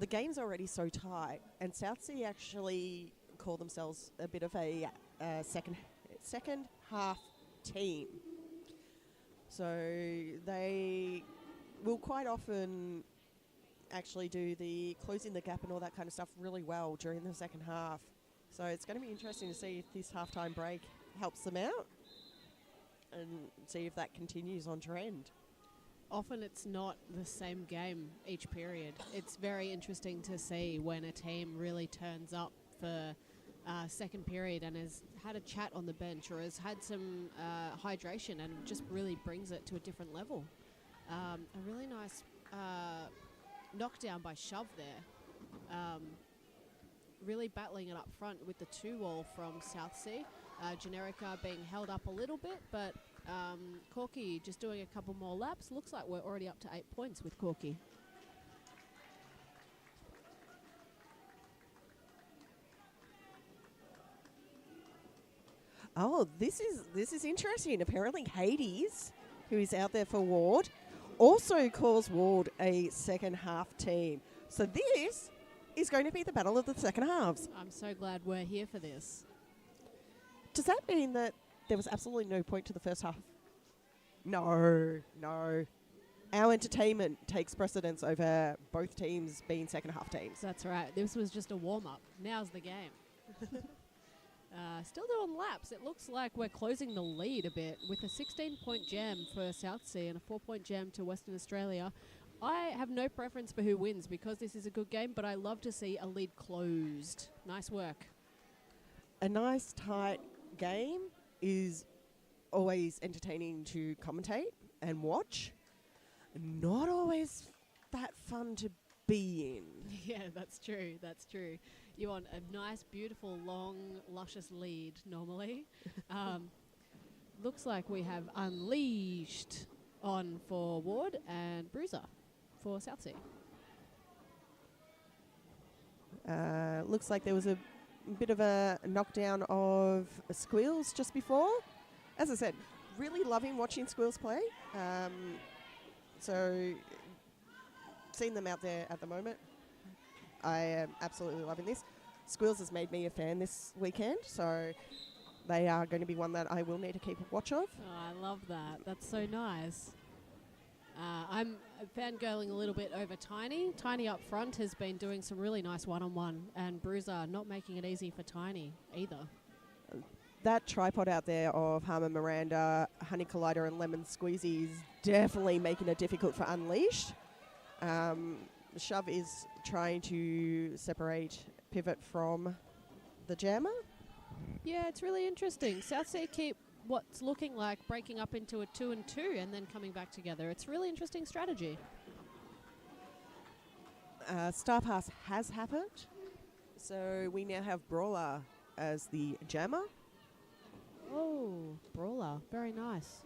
Speaker 2: the game's already so tight, and South Sea actually call themselves a bit of a second half team. So they will quite often actually do the closing the gap and all that kind of stuff really well during the second half. So it's going to be interesting to see if this halftime break helps them out and see if that continues on trend.
Speaker 1: Often it's not the same game each period. It's very interesting to see when a team really turns up for second period and has had a chat on the bench or has had some hydration and just really brings it to a different level. A really nice knockdown by Shove there. Really battling it up front with the 2-wall from South Sea. Generica being held up a little bit, but Corky just doing a couple more laps. Looks like we're already up to 8 points with Corky.
Speaker 2: Oh, this is interesting. Apparently Hades, who is out there for Ward, also calls Ward a second half team. So this is going to be the battle of the second halves.
Speaker 1: I'm so glad we're here for this.
Speaker 2: Does that mean that there was absolutely no point to the first half? No. Our entertainment takes precedence over both teams being second half teams.
Speaker 1: That's right. This was just a warm-up. Now's the game. Still doing laps. It looks like we're closing the lead a bit with a 16-point jam for South Sea and a 4-point jam to Western Australia. I have no preference for who wins because this is a good game, but I love to see a lead closed. Nice work.
Speaker 2: A nice, tight game is always entertaining to commentate and watch. Not always that fun to be in.
Speaker 1: Yeah, that's true. That's true. You want a nice, beautiful, long, luscious lead normally. Looks like we have Unleashed on for Ward and Bruiser for South Sea.
Speaker 2: Looks like there was a bit of a knockdown of Squeals just before. As I said, really loving watching Squeals play. So seeing them out there at the moment, I am absolutely loving this. Squeals has made me a fan this weekend, so they are going to be one that I will need to keep a watch of.
Speaker 1: Oh, I love that. That's so nice. I'm fangirling a little bit over Tiny. Tiny up front has been doing some really nice one-on-one, and Bruiser not making it easy for Tiny either.
Speaker 2: That tripod out there of Harmon Miranda, Honey Collider and Lemon Squeezy is definitely making it difficult for Unleashed. Shove is trying to separate Pivot from the jammer.
Speaker 1: Yeah, it's really interesting. South Sea keep what's looking like breaking up into a 2-2 and then coming back together. It's really interesting strategy.
Speaker 2: Star Pass has happened, so we now have Brawler as the jammer.
Speaker 1: Oh, Brawler. Very nice.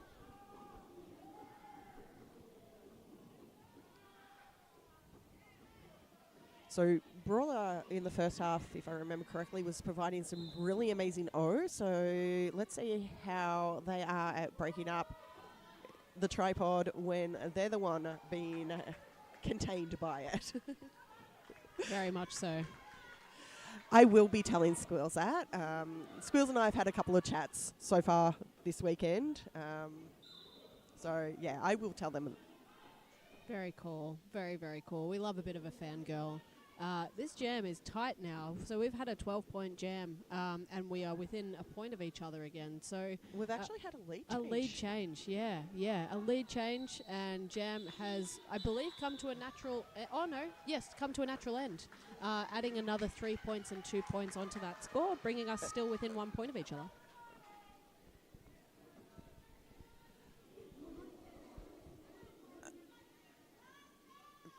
Speaker 2: So Brawler in the first half, if I remember correctly, was providing some really amazing O. So let's see how they are at breaking up the tripod when they're the one being contained by it.
Speaker 1: Very much so.
Speaker 2: I will be telling Squills that. Squills and I have had a couple of chats so far this weekend. So, yeah, I will tell them.
Speaker 1: Very cool. Very, very cool. We love a bit of a fangirl. This jam is tight now. So we've had a 12-point jam, and we are within a point of each other again. So
Speaker 2: we've actually had a lead change.
Speaker 1: A lead change, yeah. A lead change, and jam has, I believe, come to a natural... come to a natural end. Adding another 3 points and 2 points onto that score, bringing us still within 1 point of each other.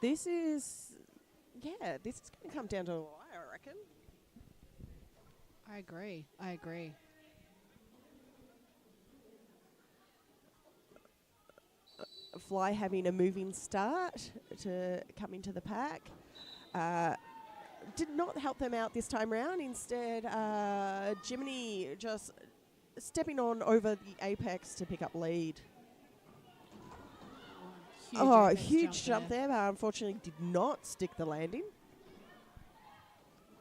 Speaker 2: This is going to come down to a wire, I reckon.
Speaker 1: I agree.
Speaker 2: Fly having a moving start to come into the pack. Did not help them out this time round. Instead, Jiminy just stepping on over the apex to pick up lead. Huge jump there, but unfortunately did not stick the landing.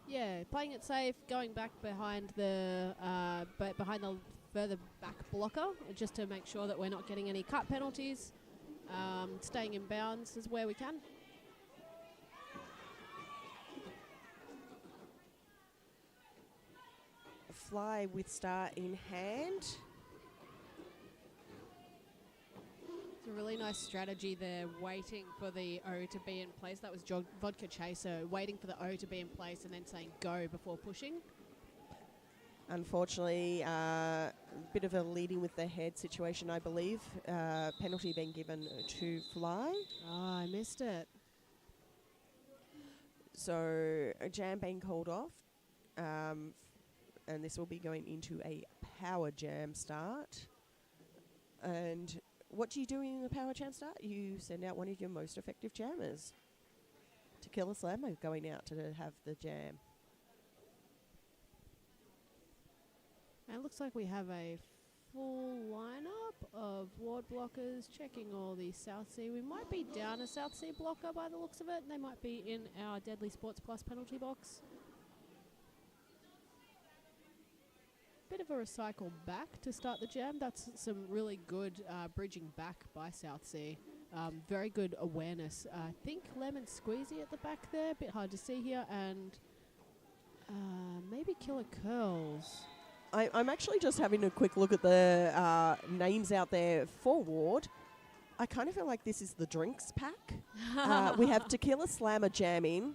Speaker 1: Yeah, playing it safe, going back behind the further back blocker, just to make sure that we're not getting any cut penalties. Staying in bounds is where we can.
Speaker 2: Fly with star in hand.
Speaker 1: A really nice strategy there, waiting for the O to be in place. That was Vodka Chaser, waiting for the O to be in place and then saying go before pushing.
Speaker 2: Unfortunately, a bit of a leading with the head situation, I believe. Penalty being given to Fly.
Speaker 1: Oh, I missed it.
Speaker 2: So a jam being called off. And this will be going into a power jam start. And what do you do in a power jam start? You send out one of your most effective jammers to kill a slammer going out to have the jam.
Speaker 1: And it looks like we have a full lineup of ward blockers checking all the South Sea. We might be down a South Sea blocker by the looks of it. They might be in our Deadly Sports Plus penalty box. Bit of a recycle back to start the jam. That's some really good bridging back by South Sea. Very good awareness. I think Lemon Squeezy at the back there. A bit hard to see here. And maybe Killer Curls.
Speaker 2: I'm actually just having a quick look at the names out there for Ward. I kind of feel like this is the drinks pack. We have Tequila Slammer jamming,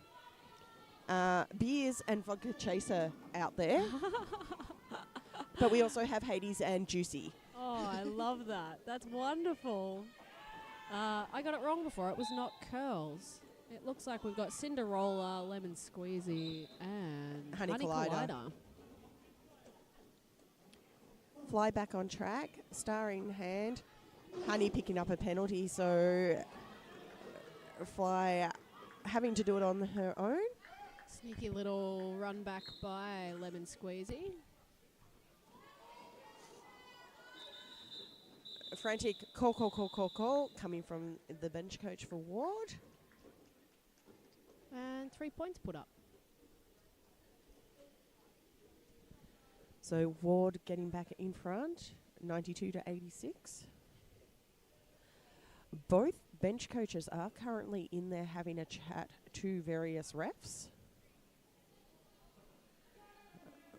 Speaker 2: beers and Vodka Chaser out there. But we also have Hades and Juicy.
Speaker 1: Oh, I love that. That's wonderful. I got it wrong before. It was not Curls. It looks like we've got Cinderella, Lemon Squeezy, and Honey Collider.
Speaker 2: Fly back on track, star in hand. Honey picking up a penalty, so Fly having to do it on her own.
Speaker 1: Sneaky little run back by Lemon Squeezy.
Speaker 2: Frantic call coming from the bench coach for Ward.
Speaker 1: And 3 points put up.
Speaker 2: So Ward getting back in front, 92 to 86. Both bench coaches are currently in there having a chat to various refs.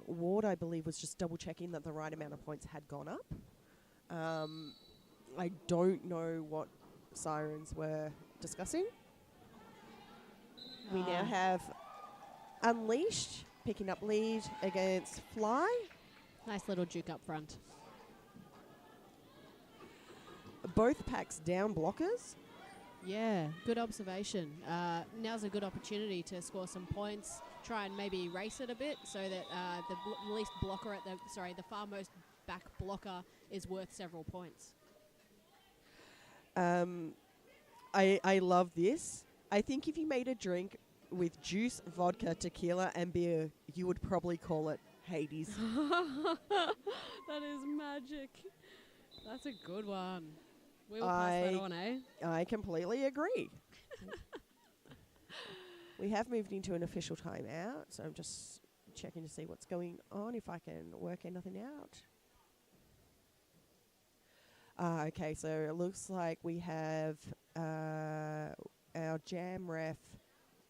Speaker 2: Ward, I believe, was just double checking that the right amount of points had gone up. I don't know what Sirens were discussing. We now have Unleashed picking up lead against Fly.
Speaker 1: Nice little juke up front.
Speaker 2: Both packs down blockers.
Speaker 1: Yeah, good observation. Now's a good opportunity to score some points. Try and maybe race it a bit so that the least blocker at the far most back blocker is worth several points.
Speaker 2: I love this. I think if you made a drink with juice, vodka, tequila, and beer, you would probably call it Hades.
Speaker 1: That is magic. That's a good one. We will pass that on, eh?
Speaker 2: I completely agree. We have moved into an official timeout, so I'm just checking to see what's going on, if I can work anything out. Okay, so it looks like we have our jam ref,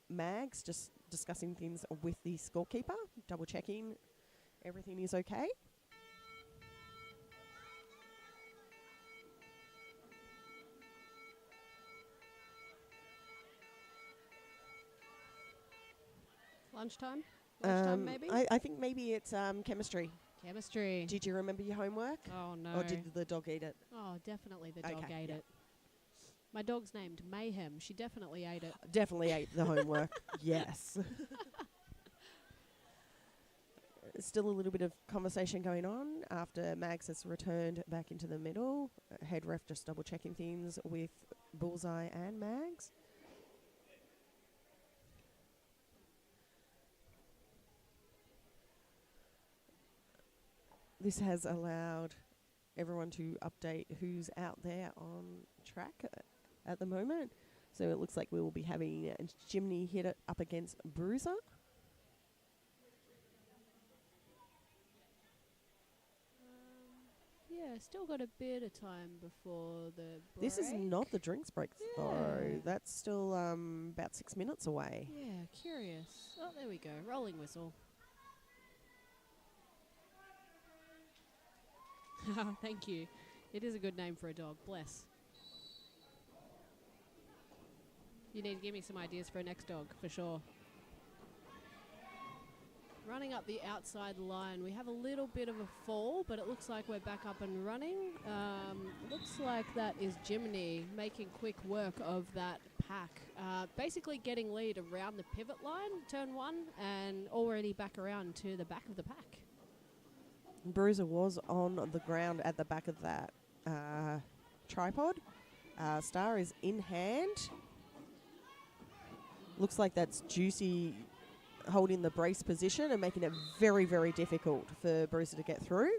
Speaker 2: Mags, just discussing things with the scorekeeper, double checking everything is okay.
Speaker 1: Lunchtime? Lunchtime, maybe?
Speaker 2: I think maybe it's chemistry.
Speaker 1: Chemistry.
Speaker 2: Did you remember your homework?
Speaker 1: Oh, no.
Speaker 2: Or did the dog eat it?
Speaker 1: Oh, definitely the dog ate it. My dog's named Mayhem. She definitely ate it.
Speaker 2: Definitely ate the homework. Yes. Still a little bit of conversation going on after Mags has returned back into the middle. Head ref just double checking things with Bullseye and Mags. This has allowed everyone to update who's out there on track at the moment. So it looks like we will be having Jimny hit it up against Bruiser.
Speaker 1: Yeah, still got a bit of time before the break.
Speaker 2: This is not the drinks break, though. That's still about 6 minutes away.
Speaker 1: Yeah, curious. Oh, there we go. Rolling whistle. Thank you. It is a good name for a dog. Bless. You need to give me some ideas for a next dog, for sure. Running up the outside line, we have a little bit of a fall, but it looks like we're back up and running. Looks like that is Jiminy making quick work of that pack. Basically getting lead around the pivot line, turn one, and already back around to the back of the pack.
Speaker 2: Bruiser was on the ground at the back of that tripod. Star is in hand. Looks like that's Juicy holding the brace position and making it very, very difficult for Bruiser to get through.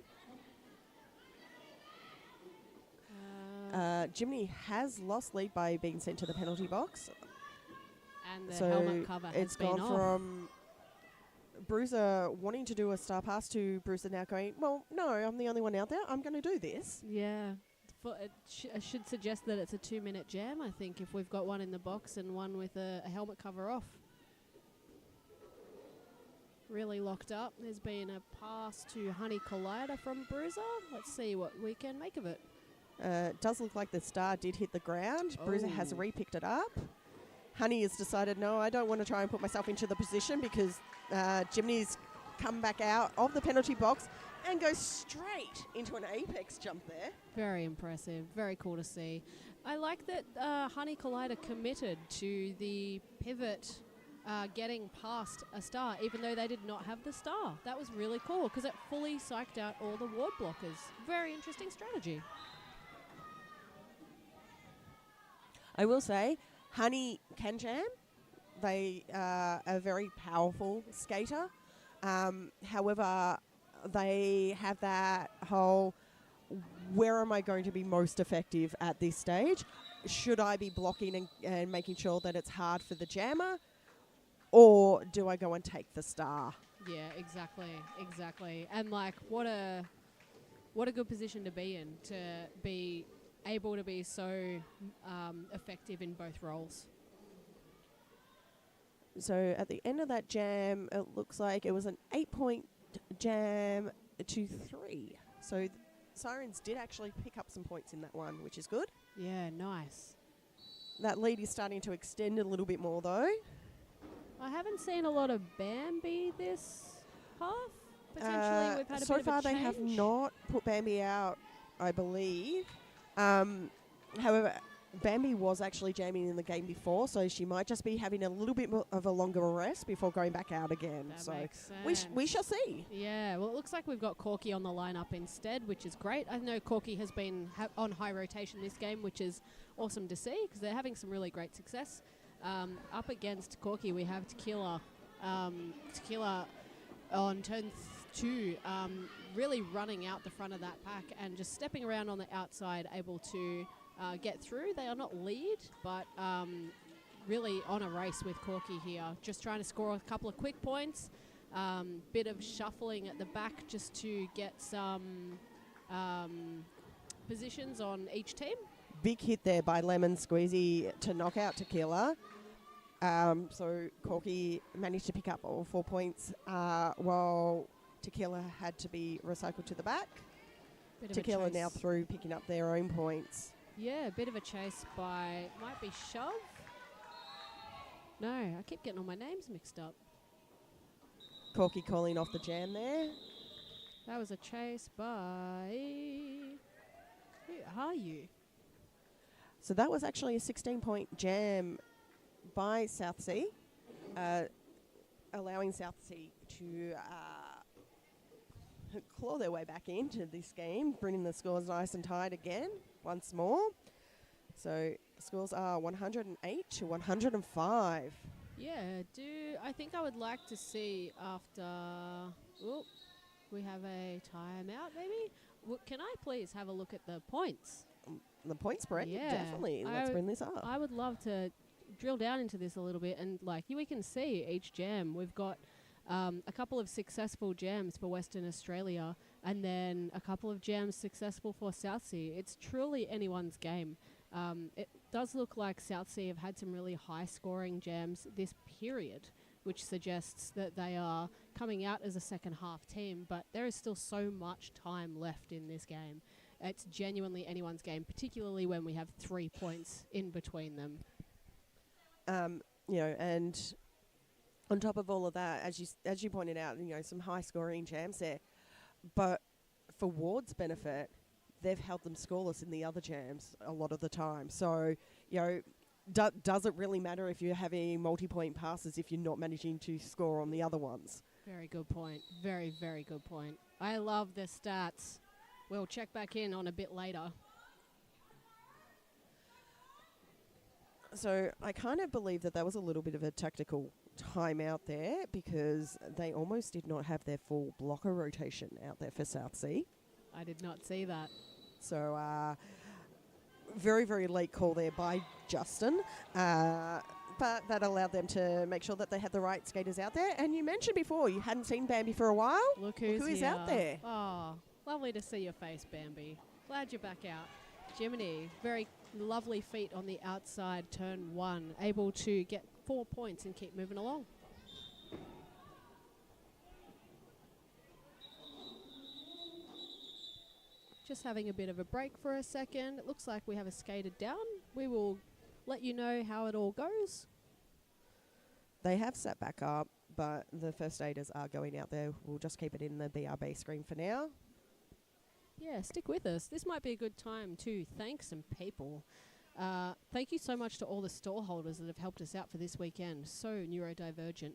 Speaker 2: Jimmy has lost lead by being sent to the penalty box.
Speaker 1: And the helmet cover has been off.
Speaker 2: It's gone from Bruiser wanting to do a star pass to Bruiser now going, well, no, I'm the only one out there. I'm going to do this.
Speaker 1: Yeah. I should suggest that it's a 2-minute jam, I think, if we've got one in the box and one with a helmet cover off. Really locked up. There's been a pass to Honey Collider from Bruiser. Let's see what we can make of it.
Speaker 2: It does look like the star did hit the ground. Oh. Bruiser has re-picked it up. Honey has decided, no, I don't want to try and put myself into the position because Jimny's come back out of the penalty box and goes straight into an apex jump there.
Speaker 1: Very impressive. Very cool to see. I like that Honey Collider committed to the pivot getting past a star, even though they did not have the star. That was really cool because it fully psyched out all the ward blockers. Very interesting strategy.
Speaker 2: I will say, Honey can jam. They are a very powerful skater. However, they have that whole, where am I going to be most effective at this stage? Should I be blocking and making sure that it's hard for the jammer? Or do I go and take the star?
Speaker 1: Yeah, exactly. And like, what a good position to be in, to be able to be so effective in both roles.
Speaker 2: So at the end of that jam, it looks like it was an 8-point jam to 3. So Sirens did actually pick up some points in that one, which is good.
Speaker 1: Yeah, nice.
Speaker 2: That lead is starting to extend a little bit more, though.
Speaker 1: I haven't seen a lot of Bambi this half. Potentially, we've had a
Speaker 2: so
Speaker 1: bit of a
Speaker 2: far they have not put Bambi out, I believe. However, Bambi was actually jamming in the game before, so she might just be having a little bit more of a longer rest before going back out again.
Speaker 1: That
Speaker 2: so
Speaker 1: makes sense.
Speaker 2: we shall see.
Speaker 1: Yeah, well, it looks like we've got Corky on the lineup instead, which is great. I know Corky has been on high rotation this game, which is awesome to see because they're having some really great success. Up against Corky, we have Tequila. Tequila on turn 2, really running out the front of that pack and just stepping around on the outside, able to get through. They are not lead, but really on a race with Corky here. Just trying to score a couple of quick points. Bit of shuffling at the back just to get some positions on each team.
Speaker 2: Big hit there by Lemon Squeezy to knock out Tequila. So Corky managed to pick up all 4 points while Tequila had to be recycled to the back. Tequila now through picking up their own points.
Speaker 1: Yeah, a bit of a chase by, might be Shove. No, I keep getting all my names mixed up.
Speaker 2: Corky calling off the jam there.
Speaker 1: That was a chase by... Who are you?
Speaker 2: So that was actually a 16-point jam by South Sea, allowing South Sea to claw their way back into this game, bringing the scores nice and tight again once more. So scores are 108 to 105.
Speaker 1: Yeah, I think I would like to see after... we have a timeout maybe? Can I please have a look at the points?
Speaker 2: The point spread?
Speaker 1: Yeah.
Speaker 2: Definitely. Let's bring this up.
Speaker 1: I would love to drill down into this a little bit and we can see each jam. We've got a couple of successful jams for Western Australia and then a couple of jams successful for South Sea. It's truly anyone's game. It does look like South Sea have had some really high scoring jams this period, which suggests that they are coming out as a second half team, but there is still so much time left in this game. It's genuinely anyone's game, particularly when we have 3 points in between them.
Speaker 2: And on top of all of that, as you pointed out, some high scoring jams there. But for Ward's benefit, they've held them scoreless in the other jams a lot of the time. So, does it really matter if you're having multi-point passes if you're not managing to score on the other ones?
Speaker 1: Very good point. Very, very good point. I love the stats. We'll check back in on a bit later.
Speaker 2: So I kind of believe that was a little bit of a tactical timeout there because they almost did not have their full blocker rotation out there for South Sea.
Speaker 1: I did not see that.
Speaker 2: So very, very late call there by Justin. But that allowed them to make sure that they had the right skaters out there. And you mentioned before you hadn't seen Bambi for a while.
Speaker 1: Look who is
Speaker 2: here. Out there.
Speaker 1: Oh, lovely to see your face, Bambi. Glad you're back out. Jiminy, very lovely feat on the outside, turn 1. Able to get 4 points and keep moving along. Just having a bit of a break for a second. It looks like we have a skater down. We will let you know how it all goes.
Speaker 2: They have sat back up, but the first aiders are going out there. We'll just keep it in the BRB screen for now.
Speaker 1: Yeah, stick with us. This might be a good time to thank some people. Thank you so much to all the stall holders that have helped us out for this weekend. So neurodivergent.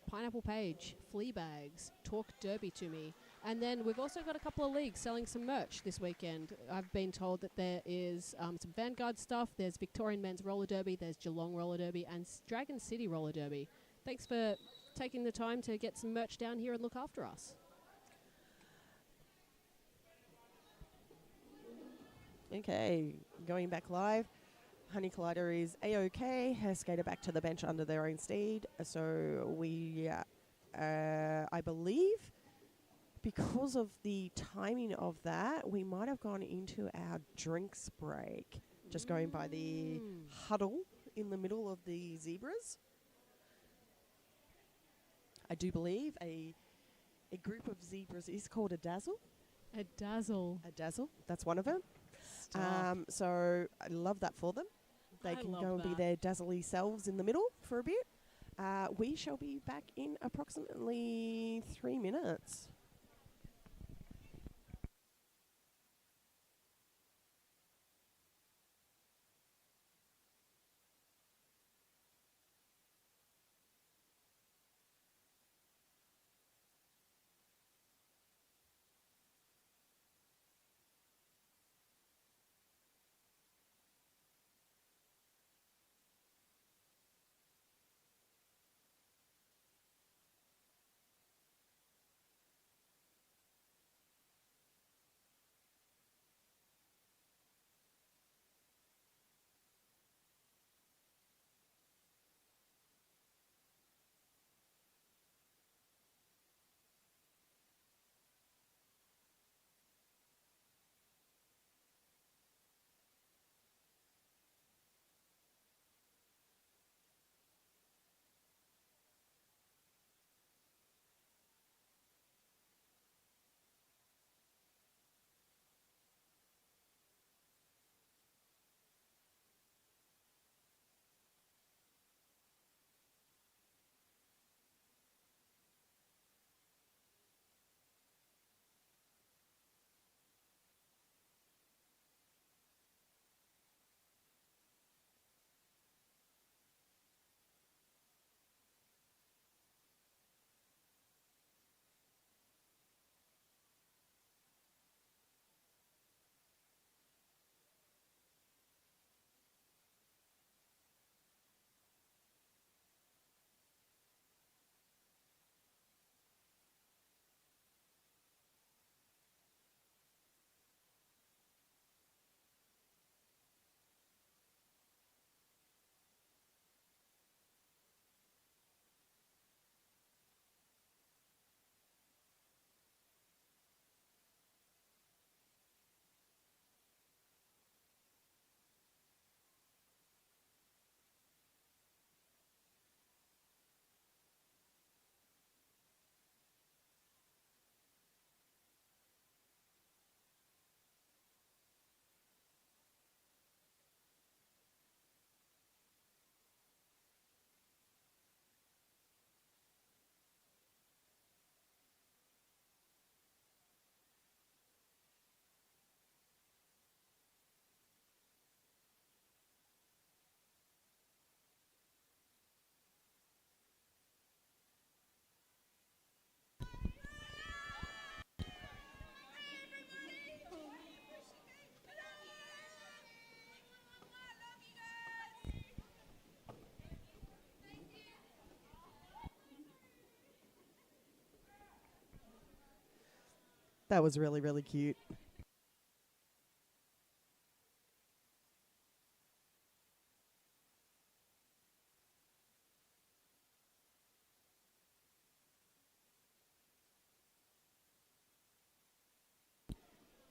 Speaker 1: Pineapple Page, Flea Bags, Talk Derby to Me. And then we've also got a couple of leagues selling some merch this weekend. I've been told that there is some Vanguard stuff. There's Victorian Men's Roller Derby. There's Geelong Roller Derby and Dragon City Roller Derby. Thanks for taking the time to get some merch down here and look after us.
Speaker 2: Okay, going back live. Honey Collider is A-OK, has skated back to the bench under their own steed. So we, I believe, because of the timing of that, we might have gone into our drinks break. Just going by the huddle in the middle of the zebras. I do believe a group of zebras is called a dazzle.
Speaker 1: A dazzle.
Speaker 2: A dazzle, that's one of them. So I love that for them. They can go and be their dazzly selves in the middle for a bit. We shall be back in approximately 3 minutes. That was really, really cute.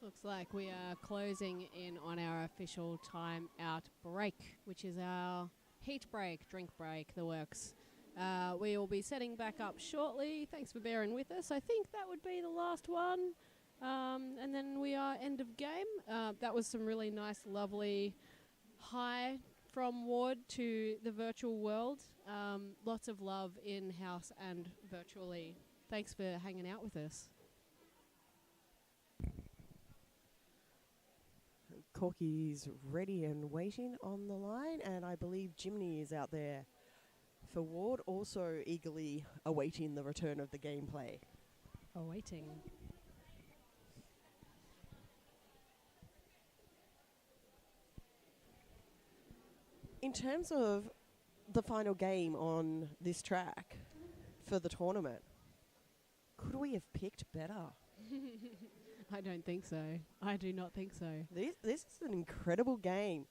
Speaker 1: Looks like we are closing in on our official time out break, which is our heat break, drink break, the works. We will be setting back up shortly. Thanks for bearing with us. I think that would be the last one. And then we are end of game. That was some really nice, lovely hi from Ward to the virtual world. Lots of love in-house and virtually. Thanks for hanging out with us.
Speaker 2: Corky's ready and waiting on the line, and I believe Jimny is out there for Ward, also eagerly awaiting the return of the gameplay.
Speaker 1: Awaiting.
Speaker 2: In terms of the final game on this track for the tournament, could we have picked better?
Speaker 1: I don't think so. I do not think so.
Speaker 2: This is an incredible game.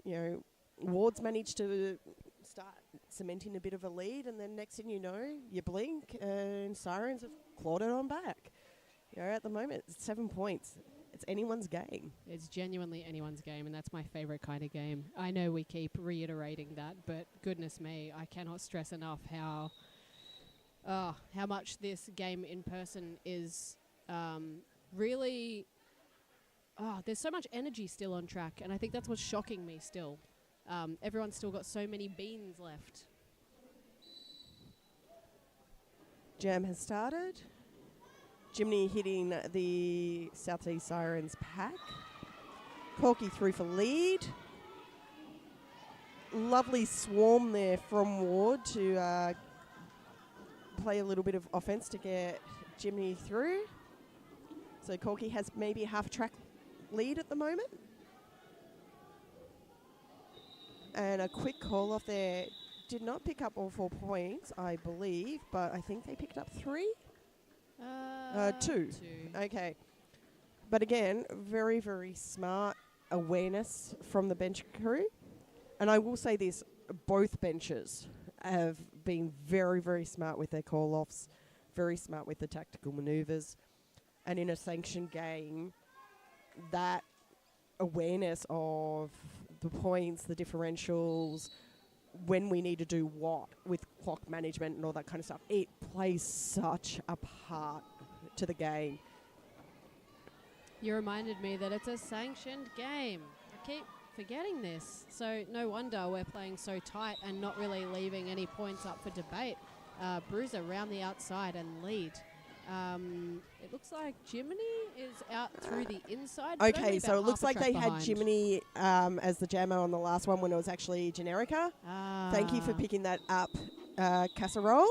Speaker 2: You know, Ward's managed to start cementing a bit of a lead, and then next thing you know, you blink and Sirens have clawed it on back. You know, at the moment, it's 7 points. It's anyone's game.
Speaker 1: It's genuinely anyone's game, and that's my favorite kind of game. I know we keep reiterating that, but goodness me, I cannot stress enough how much this game in person is really... there's so much energy still on track, and I think that's what's shocking me still. Everyone's still got so many beans left.
Speaker 2: Jam has started. Jimmy hitting the Southeast Sirens pack. Corky through for lead. Lovely swarm there from Ward to play a little bit of offense to get Jimmy through. So Corky has maybe a half track lead at the moment. And a quick call off there. Did not pick up all 4 points, I believe, but I think they picked up 3. 2. Okay. But again, very, very smart awareness from the bench crew. And I will say this, both benches have been very, very smart with their call-offs, very smart with the tactical manoeuvres. And in a sanctioned game, that awareness of the points, the differentials, when we need to do what with clock management and all that kind of stuff, it plays such a part to the game.
Speaker 1: You reminded me that it's a sanctioned game. I keep forgetting this. So no wonder we're playing so tight and not really leaving any points up for debate. Bruiser round the outside and lead. It looks like Jiminy is out through the inside.
Speaker 2: Okay, so it looks like they had Jiminy as the jammer on the last one when it was actually Generica. Thank you for picking that up, Casserole.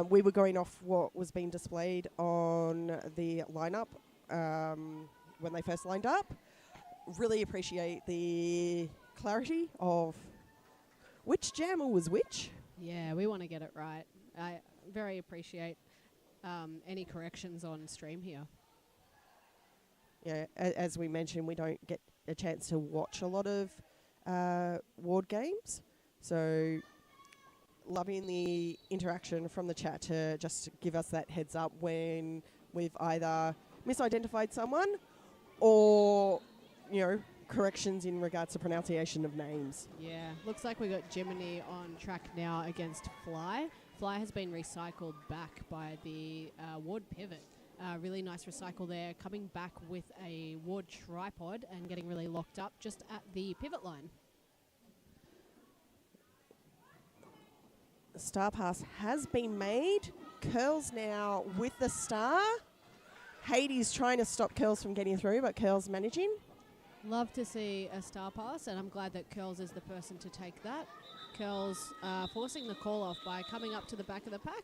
Speaker 2: We were going off what was being displayed on the lineup when they first lined up. Really appreciate the clarity of which jammer was which.
Speaker 1: Yeah, we want to get it right. I very appreciate any corrections on stream here.
Speaker 2: Yeah, as we mentioned, we don't get a chance to watch a lot of Ward games. So loving the interaction from the chat to just give us that heads up when we've either misidentified someone or, corrections in regards to pronunciation of names.
Speaker 1: Yeah, looks like we got Jiminy on track now against Fly. Fly has been recycled back by the Ward pivot. Really nice recycle there, coming back with a Ward tripod and getting really locked up just at the pivot line.
Speaker 2: Star pass has been made. Curls now with the star. Hades trying to stop Curls from getting through, but Curls managing.
Speaker 1: Love to see a star pass, and I'm glad that Curls is the person to take that. Curls forcing the call off by coming up to the back of the pack.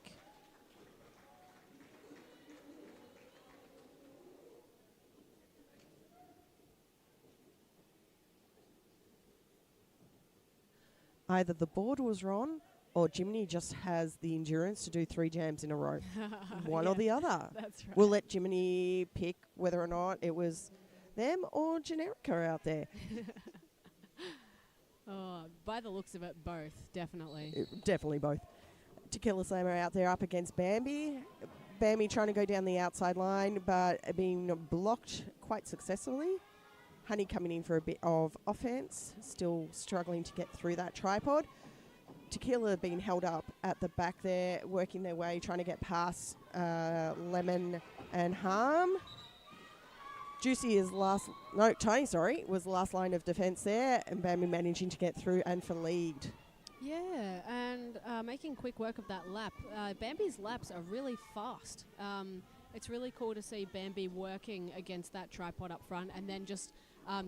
Speaker 2: Either the board was wrong or Jiminy just has the endurance to do 3 jams in a row. One or the other.
Speaker 1: That's right.
Speaker 2: We'll let Jiminy pick whether or not it was them or Generica out there.
Speaker 1: Oh, by the looks of it, both, definitely.
Speaker 2: Definitely both. Tequila Slammer out there up against Bambi. Bambi trying to go down the outside line, but being blocked quite successfully. Honey coming in for a bit of offense, still struggling to get through that tripod. Tequila being held up at the back there, working their way, trying to get past Lemon and Harm. Juicy is Tiny, was the last line of defence there, and Bambi managing to get through and for lead.
Speaker 1: Yeah, and making quick work of that lap. Bambi's laps are really fast. It's really cool to see Bambi working against that tripod up front and then just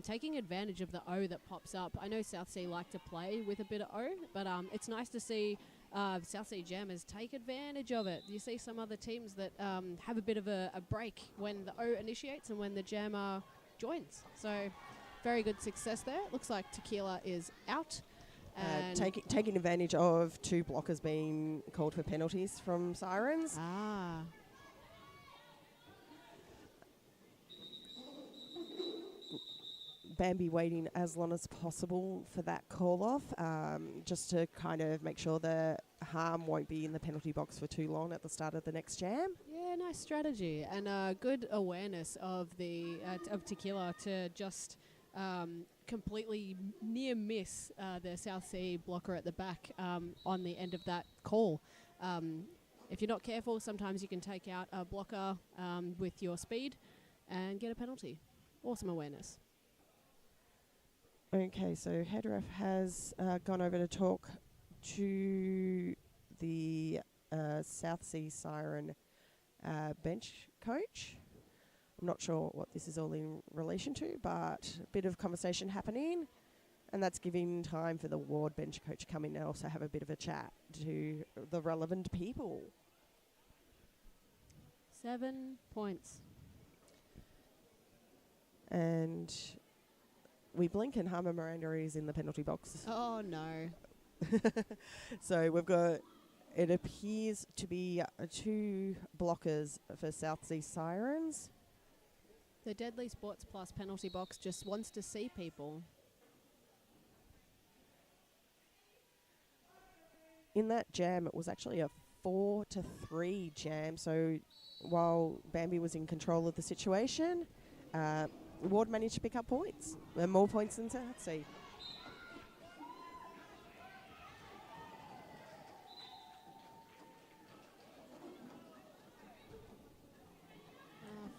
Speaker 1: taking advantage of the O that pops up. I know South Sea like to play with a bit of O, but it's nice to see South Sea Jammers take advantage of it. You see some other teams that have a bit of a break when the O initiates and when the Jammer joins. So very good success there. Looks like Tequila is out.
Speaker 2: Taking advantage of 2 blockers being called for penalties from Sirens. Bambi waiting as long as possible for that call-off, just to kind of make sure the Harm won't be in the penalty box for too long at the start of the next jam.
Speaker 1: Yeah, nice strategy and good awareness of the of Tequila to just completely near miss the South Sea blocker at the back on the end of that call. If you're not careful, sometimes you can take out a blocker with your speed and get a penalty. Awesome awareness.
Speaker 2: Okay, so head ref has gone over to talk to the South Sea Siren bench coach. I'm not sure what this is all in relation to, but a bit of conversation happening, and that's giving time for the ward bench coach to come in and also have a bit of a chat to the relevant people.
Speaker 1: 7 points.
Speaker 2: And we blink and Harmer Miranda is in the penalty box.
Speaker 1: Oh, no.
Speaker 2: So we've got, it appears to be 2 blockers for South Sea Sirens.
Speaker 1: The Deadly Sports Plus penalty box just wants to see people.
Speaker 2: In that jam, it was actually a 4-3 jam. So while Bambi was in control of the situation, Ward managed to pick up points, and more points than South Sea.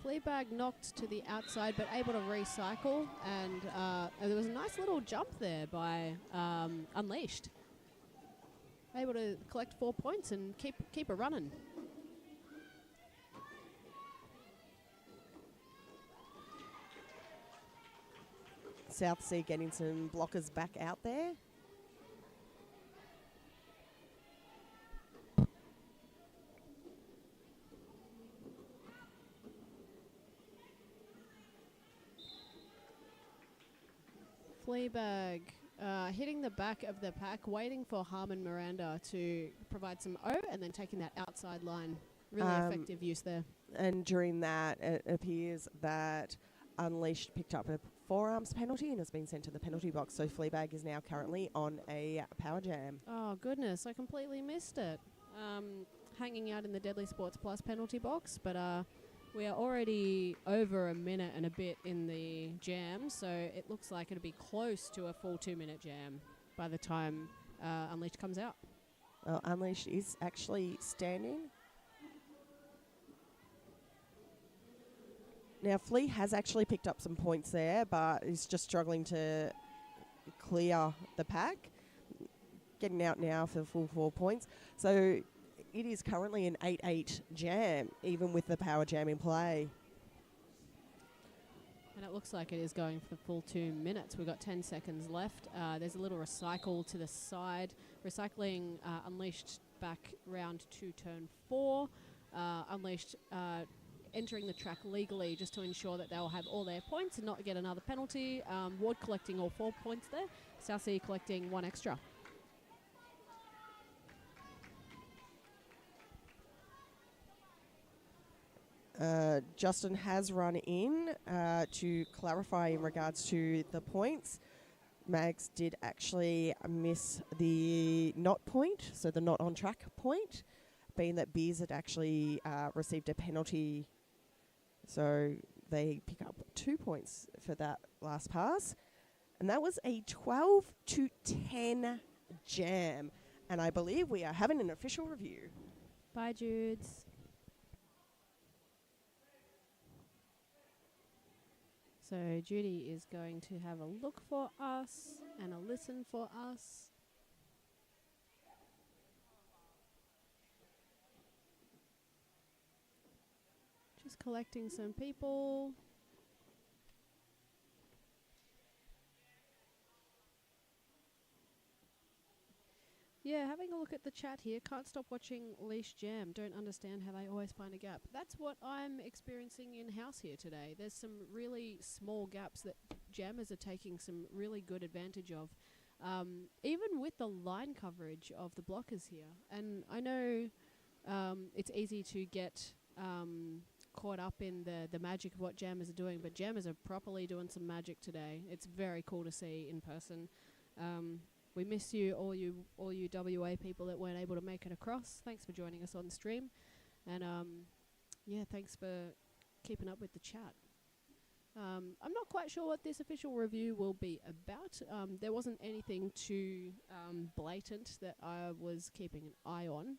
Speaker 1: Fleabag knocked to the outside, but able to recycle, and there was a nice little jump there by Unleashed. Able to collect 4 points and keep it running.
Speaker 2: South Sea getting some blockers back out there.
Speaker 1: Fleabag hitting the back of the pack, waiting for Harmon Miranda to provide some O, and then taking that outside line. Really effective use there.
Speaker 2: And during that, it appears that Unleashed picked up a forearms penalty and has been sent to the penalty box. So Fleabag is now currently on a power jam.
Speaker 1: Oh, goodness. I completely missed it. Hanging out in the Deadly Sports Plus penalty box, but we are already over a minute and a bit in the jam, so it looks like it'll be close to a full 2-minute jam by the time Unleashed comes out.
Speaker 2: Well, Unleashed is actually standing. Now, Flea has actually picked up some points there, but is just struggling to clear the pack. Getting out now for the full 4 points. So it is currently an 8-8 jam, even with the power jam in play.
Speaker 1: And it looks like it is going for the full 2 minutes. We've got 10 seconds left. There's a little recycle to the side. Recycling Unleashed back round to turn 4. Unleashed entering the track legally just to ensure that they'll have all their points and not get another penalty. Ward collecting all 4 points there. South Sea collecting 1 extra.
Speaker 2: Justin has run in to clarify in regards to the points. Mags did actually miss the not point, so the not on track point, being that Beers had actually received a penalty. So they pick up 2 points for that last pass. And that was a 12-10 jam. And I believe we are having an official review.
Speaker 1: Bye, Judes. So Judy is going to have a look for us and a listen for us. Just collecting some people. Yeah, having a look at the chat here. Can't stop watching Leash Jam. Don't understand how they always find a gap. That's what I'm experiencing in-house here today. There's some really small gaps that jammers are taking some really good advantage of. Even with the line coverage of the blockers here. And I know it's easy to get caught up in the magic of what jammers are doing, but jammers are properly doing some magic today. It's very cool to see in person. We miss you, all you WA people that weren't able to make it across. Thanks for joining us on stream, and yeah, thanks for keeping up with the chat. I'm not quite sure what this official review will be about. There wasn't anything too blatant that I was keeping an eye on.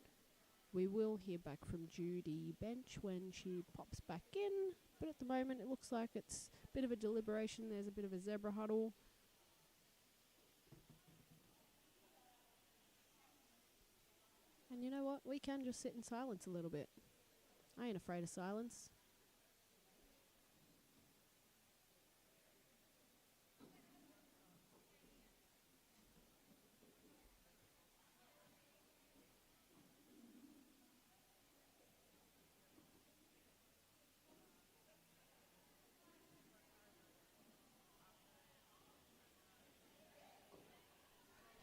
Speaker 1: We will hear back from Judy Bench when she pops back in, but at the moment it looks like it's a bit of a deliberation. There's a bit of a zebra huddle. And you know what? We can just sit in silence a little bit. I ain't afraid of silence.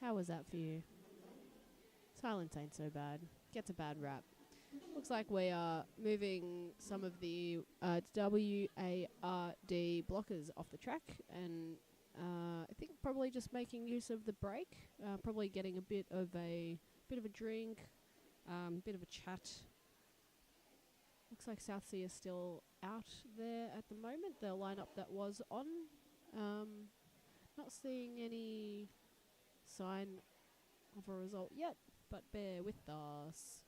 Speaker 1: How was that for you? Silence ain't so bad. Gets a bad rap. Looks like we are moving some of the WARD blockers off the track, and I think probably just making use of the break. Probably getting a bit of a drink, bit of a chat. Looks like South Sea is still out there at the moment. The lineup that was on. Not seeing any sign of a result yet, but bear with us.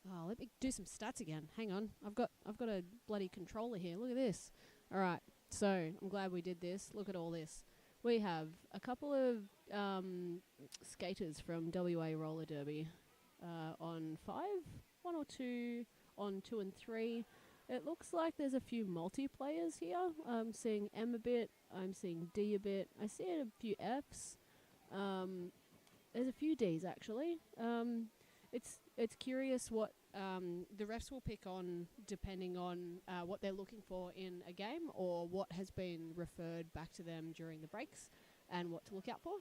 Speaker 1: Oh, let me do some stats again. Hang on, I've got a bloody controller here. Look at this. All right, so I'm glad we did this. Look at all this. We have a couple of skaters from WA Roller Derby on 5, 1 or 2 on 2 and 3. It looks like there's a few multiplayers here. I'm seeing M a bit. I'm seeing D a bit. I see a few Fs. There's a few Ds actually. It's curious what the refs will pick on depending on what they're looking for in a game or what has been referred back to them during the breaks and what to look out for.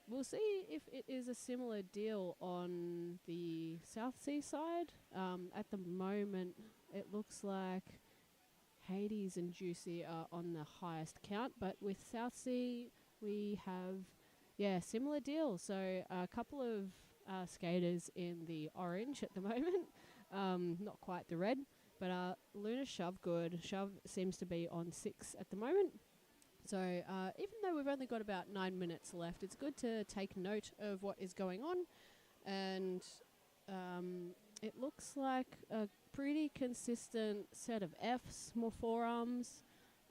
Speaker 1: We'll see if it is a similar deal on the South Sea side. At the moment, it looks like Hades and Juicy are on the highest count, but with South Sea, we have, similar deal. So a couple of skaters in the orange at the moment, not quite the red, but Luna Shovegood. Shove seems to be on 6 at the moment. So even though we've only got about 9 minutes left, it's good to take note of what is going on. And it looks like a pretty consistent set of Fs, more forearms.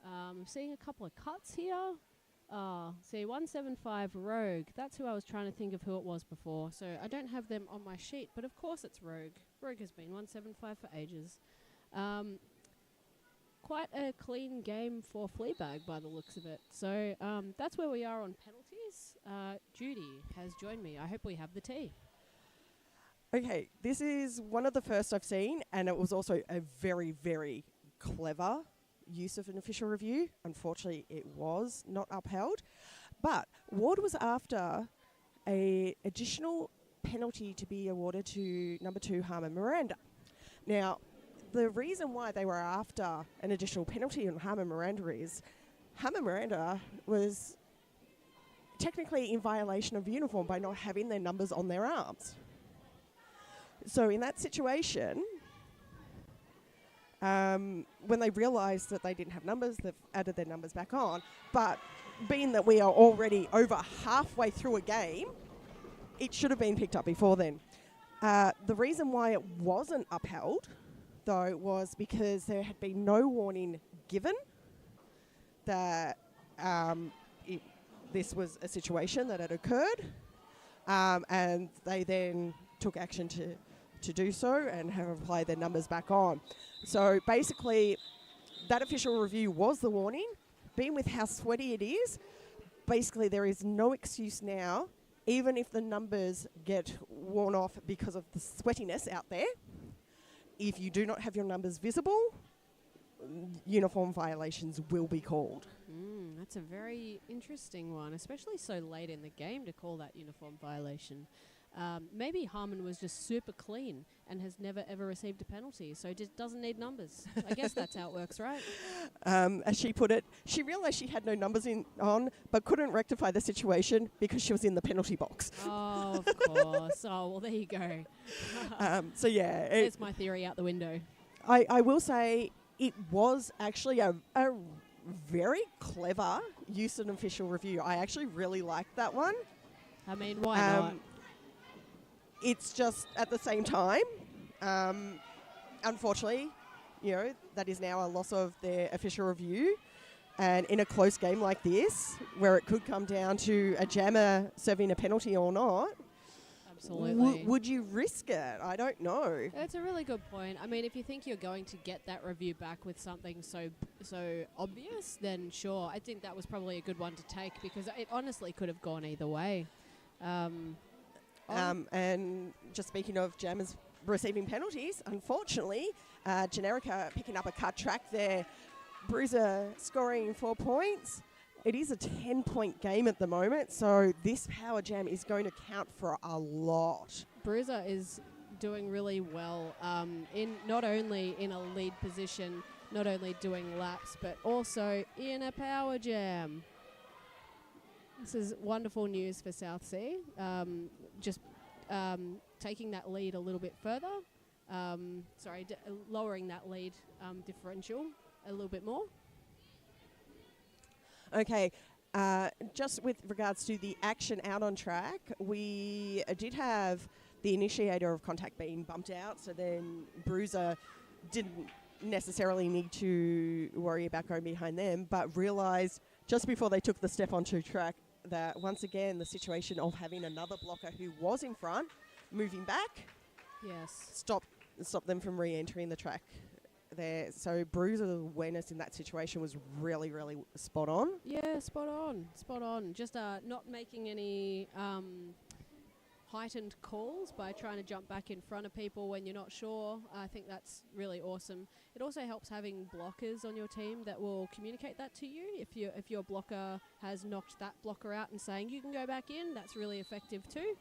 Speaker 1: I'm seeing a couple of cuts here. See, 175 Rogue. That's who I was trying to think of who it was before. So I don't have them on my sheet, but of course it's Rogue. Rogue has been 175 for ages. Quite a clean game for Fleabag by the looks of it. So that's where we are on penalties. Judy has joined me. I hope we have the tea.
Speaker 2: Okay, this is one of the first I've seen, and it was also a very, very clever use of an official review. Unfortunately, it was not upheld. But Ward was after an additional penalty to be awarded to number 2, Harmon Miranda. Now, the reason why they were after an additional penalty on Harmon Miranda is Harmon Miranda was technically in violation of uniform by not having their numbers on their arms. So in that situation, when they realised that they didn't have numbers, they've added their numbers back on. But being that we are already over halfway through a game, it should have been picked up before then. The reason why it wasn't upheld, though, was because there had been no warning given that this was a situation that had occurred, and they then took action to do so and have applied their numbers back on. So basically, that official review was the warning. Being with how sweaty it is, basically there is no excuse now, even if the numbers get worn off because of the sweatiness out there. If you do not have your numbers visible, uniform violations will be called.
Speaker 1: That's a very interesting one, especially so late in the game to call that uniform violation. Maybe Harmon was just super clean and has never ever received a penalty, so just doesn't need numbers. I guess that's how it works, right?
Speaker 2: As she put it, she realised she had no numbers on, but couldn't rectify the situation because she was in the penalty box.
Speaker 1: Oh, of course. Oh, well, there you go.
Speaker 2: So yeah,
Speaker 1: there's my theory out the window.
Speaker 2: I will say it was actually a very clever use of an official review. I actually really liked that one.
Speaker 1: I mean, why not?
Speaker 2: It's just at the same time, unfortunately, that is now a loss of their official review. And in a close game like this, where it could come down to a jammer serving a penalty or not,
Speaker 1: Absolutely.
Speaker 2: Would you risk it? I don't know.
Speaker 1: That's a really good point. I mean, if you think you're going to get that review back with something so obvious, then sure. I think that was probably a good one to take because it honestly could have gone either way.
Speaker 2: And just speaking of jammers receiving penalties, unfortunately, Generica picking up a cut track there. Bruiser scoring 4 points. It is a 10-point game at the moment, so this power jam is going to count for a lot.
Speaker 1: Bruiser is doing really well, in not only in a lead position, not only doing laps, but also in a power jam. This is wonderful news for South Sea. Taking that lead a little bit further. Lowering that lead differential a little bit more.
Speaker 2: Okay, just with regards to the action out on track, we did have the initiator of contact being bumped out, so then Bruiser didn't necessarily need to worry about going behind them, but realised just before they took the step onto track that once again the situation of having another blocker who was in front, moving back, stopped them from re-entering the track there. So Bruiser's awareness in that situation was really, really spot on.
Speaker 1: Yeah, spot on. Just not making any heightened calls by trying to jump back in front of people when you're not sure. I think that's really awesome. It also helps having blockers on your team that will communicate that to you. If your blocker has knocked that blocker out and saying you can go back in, that's really effective too.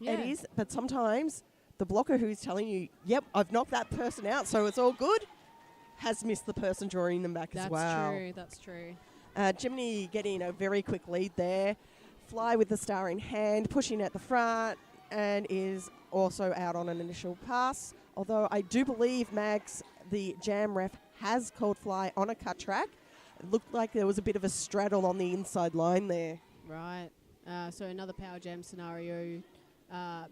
Speaker 2: It is, but sometimes the blocker who's telling you, yep, I've knocked that person out, so it's all good, has missed the person drawing them back as well.
Speaker 1: That's true.
Speaker 2: Jiminy getting a very quick lead there. Fly with the star in hand, pushing at the front, and is also out on an initial pass. Although I do believe, Mags, the jam ref has called Fly on a cut track. It looked like there was a bit of a straddle on the inside line there.
Speaker 1: Right. So another power jam scenario,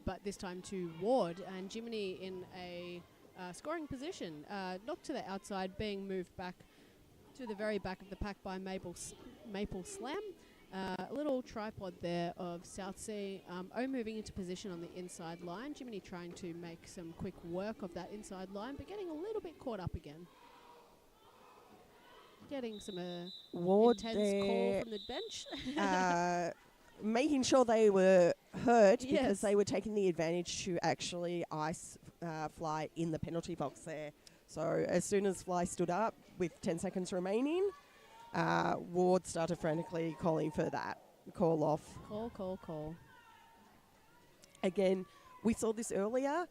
Speaker 1: but this time to Ward, and Jiminy in a scoring position, knocked to the outside, being moved back to the very back of the pack by Maple Slam. A little tripod there of South Sea. Moving into position on the inside line. Jiminy trying to make some quick work of that inside line, but getting a little bit caught up again. Getting some
Speaker 2: Ward
Speaker 1: intense
Speaker 2: there,
Speaker 1: call from the bench.
Speaker 2: making sure they were hurt because they were taking the advantage to actually ice Fly in the penalty box there. So as soon as Fly stood up with 10 seconds remaining, Ward started frantically calling for that call off.
Speaker 1: Call.
Speaker 2: Again, we saw this earlier.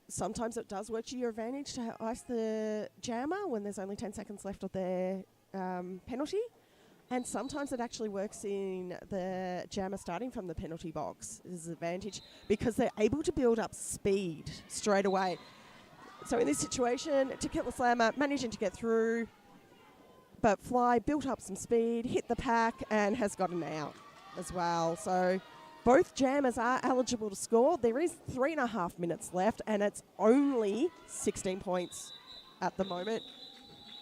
Speaker 2: Sometimes it does work to your advantage to ice the jammer when there's only 10 seconds left of their penalty. And sometimes it actually works in the jammer starting from the penalty box. This is an advantage because they're able to build up speed straight away. So in this situation, Tequila Slammer managing to get through, but Fly built up some speed, hit the pack, and has got an out as well. So both jammers are eligible to score. There is 3.5 minutes left, and it's only 16 points at the moment,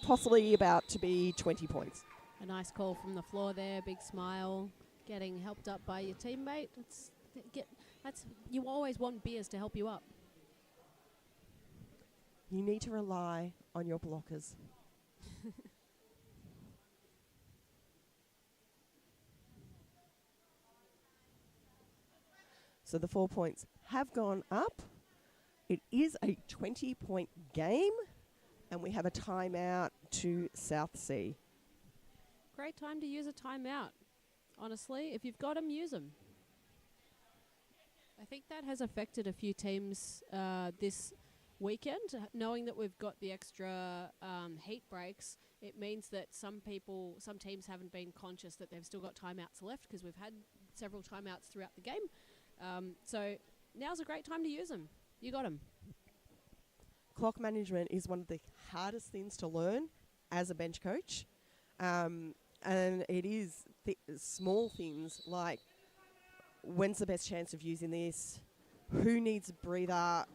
Speaker 2: possibly about to be 20 points.
Speaker 1: A nice call from the floor there, big smile, getting helped up by your teammate. You always want beers to help you up.
Speaker 2: You need to rely on your blockers. So the 4 points have gone up. It is a 20-point game, and we have a timeout to South Sea.
Speaker 1: Great time to use a timeout. Honestly, if you've got them, use them. I think that has affected a few teams this weekend. Knowing that we've got the extra heat breaks, it means that some teams haven't been conscious that they've still got timeouts left because we've had several timeouts throughout the game. So now's a great time to use them. You got them.
Speaker 2: Clock management is one of the hardest things to learn as a bench coach. And it is small things like when's the best chance of using this? Who needs a breather?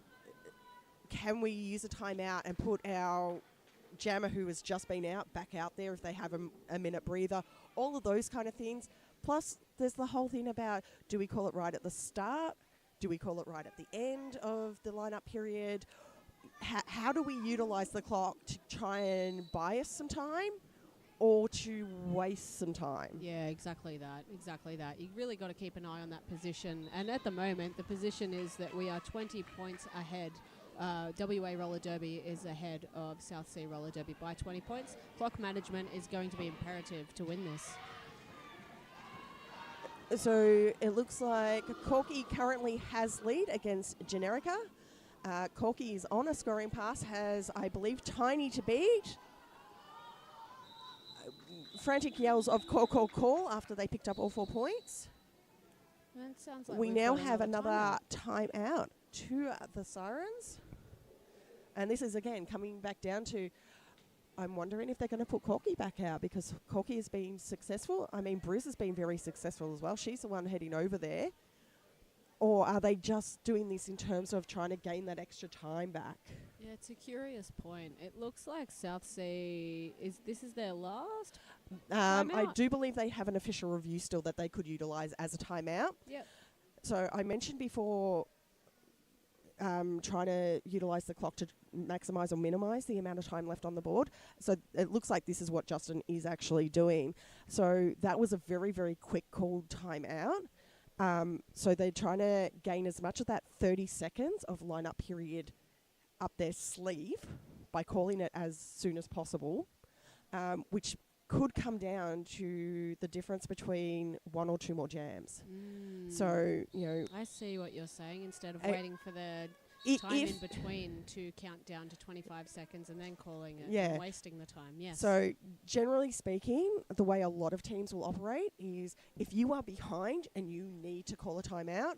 Speaker 2: Can we use a timeout and put our jammer who has just been out back out there if they have a minute breather? All of those kind of things. Plus, there's the whole thing about, do we call it right at the start? Do we call it right at the end of the lineup period? How do we utilise the clock to try and buy us some time or to waste some time?
Speaker 1: Yeah, exactly that. You really got to keep an eye on that position. And at the moment, the position is that we are 20 points ahead. WA Roller Derby is ahead of South Sea Roller Derby by 20 points. Clock management is going to be imperative to win this.
Speaker 2: So it looks like Corky currently has lead against Generica. Corky is on a scoring pass, has, I believe, Tiny to beat. Frantic yells of call, call, call after they picked up all 4 points.
Speaker 1: That sounds like
Speaker 2: we now have another time out to the Sirens. And this is, again, coming back down to, I'm wondering if they're going to put Corky back out because Corky has been successful. I mean, Bruce has been very successful as well. She's the one heading over there. Or are they just doing this in terms of trying to gain that extra time back?
Speaker 1: Yeah, it's a curious point. It looks like South Sea, this is their last timeout?
Speaker 2: I do believe they have an official review still that they could utilise as a timeout.
Speaker 1: Yep.
Speaker 2: So I mentioned before trying to utilise the clock to maximise or minimise the amount of time left on the board. So it looks like this is what Justin is actually doing. So that was a very, very quick called timeout. So they're trying to gain as much of that 30 seconds of lineup period up their sleeve by calling it as soon as possible, which could come down to the difference between 1 or 2 more jams. So,
Speaker 1: I see what you're saying. Instead of waiting for the time in between to count down to 25 seconds and then calling it and wasting the time. Yes.
Speaker 2: So generally speaking, the way a lot of teams will operate is if you are behind and you need to call a timeout,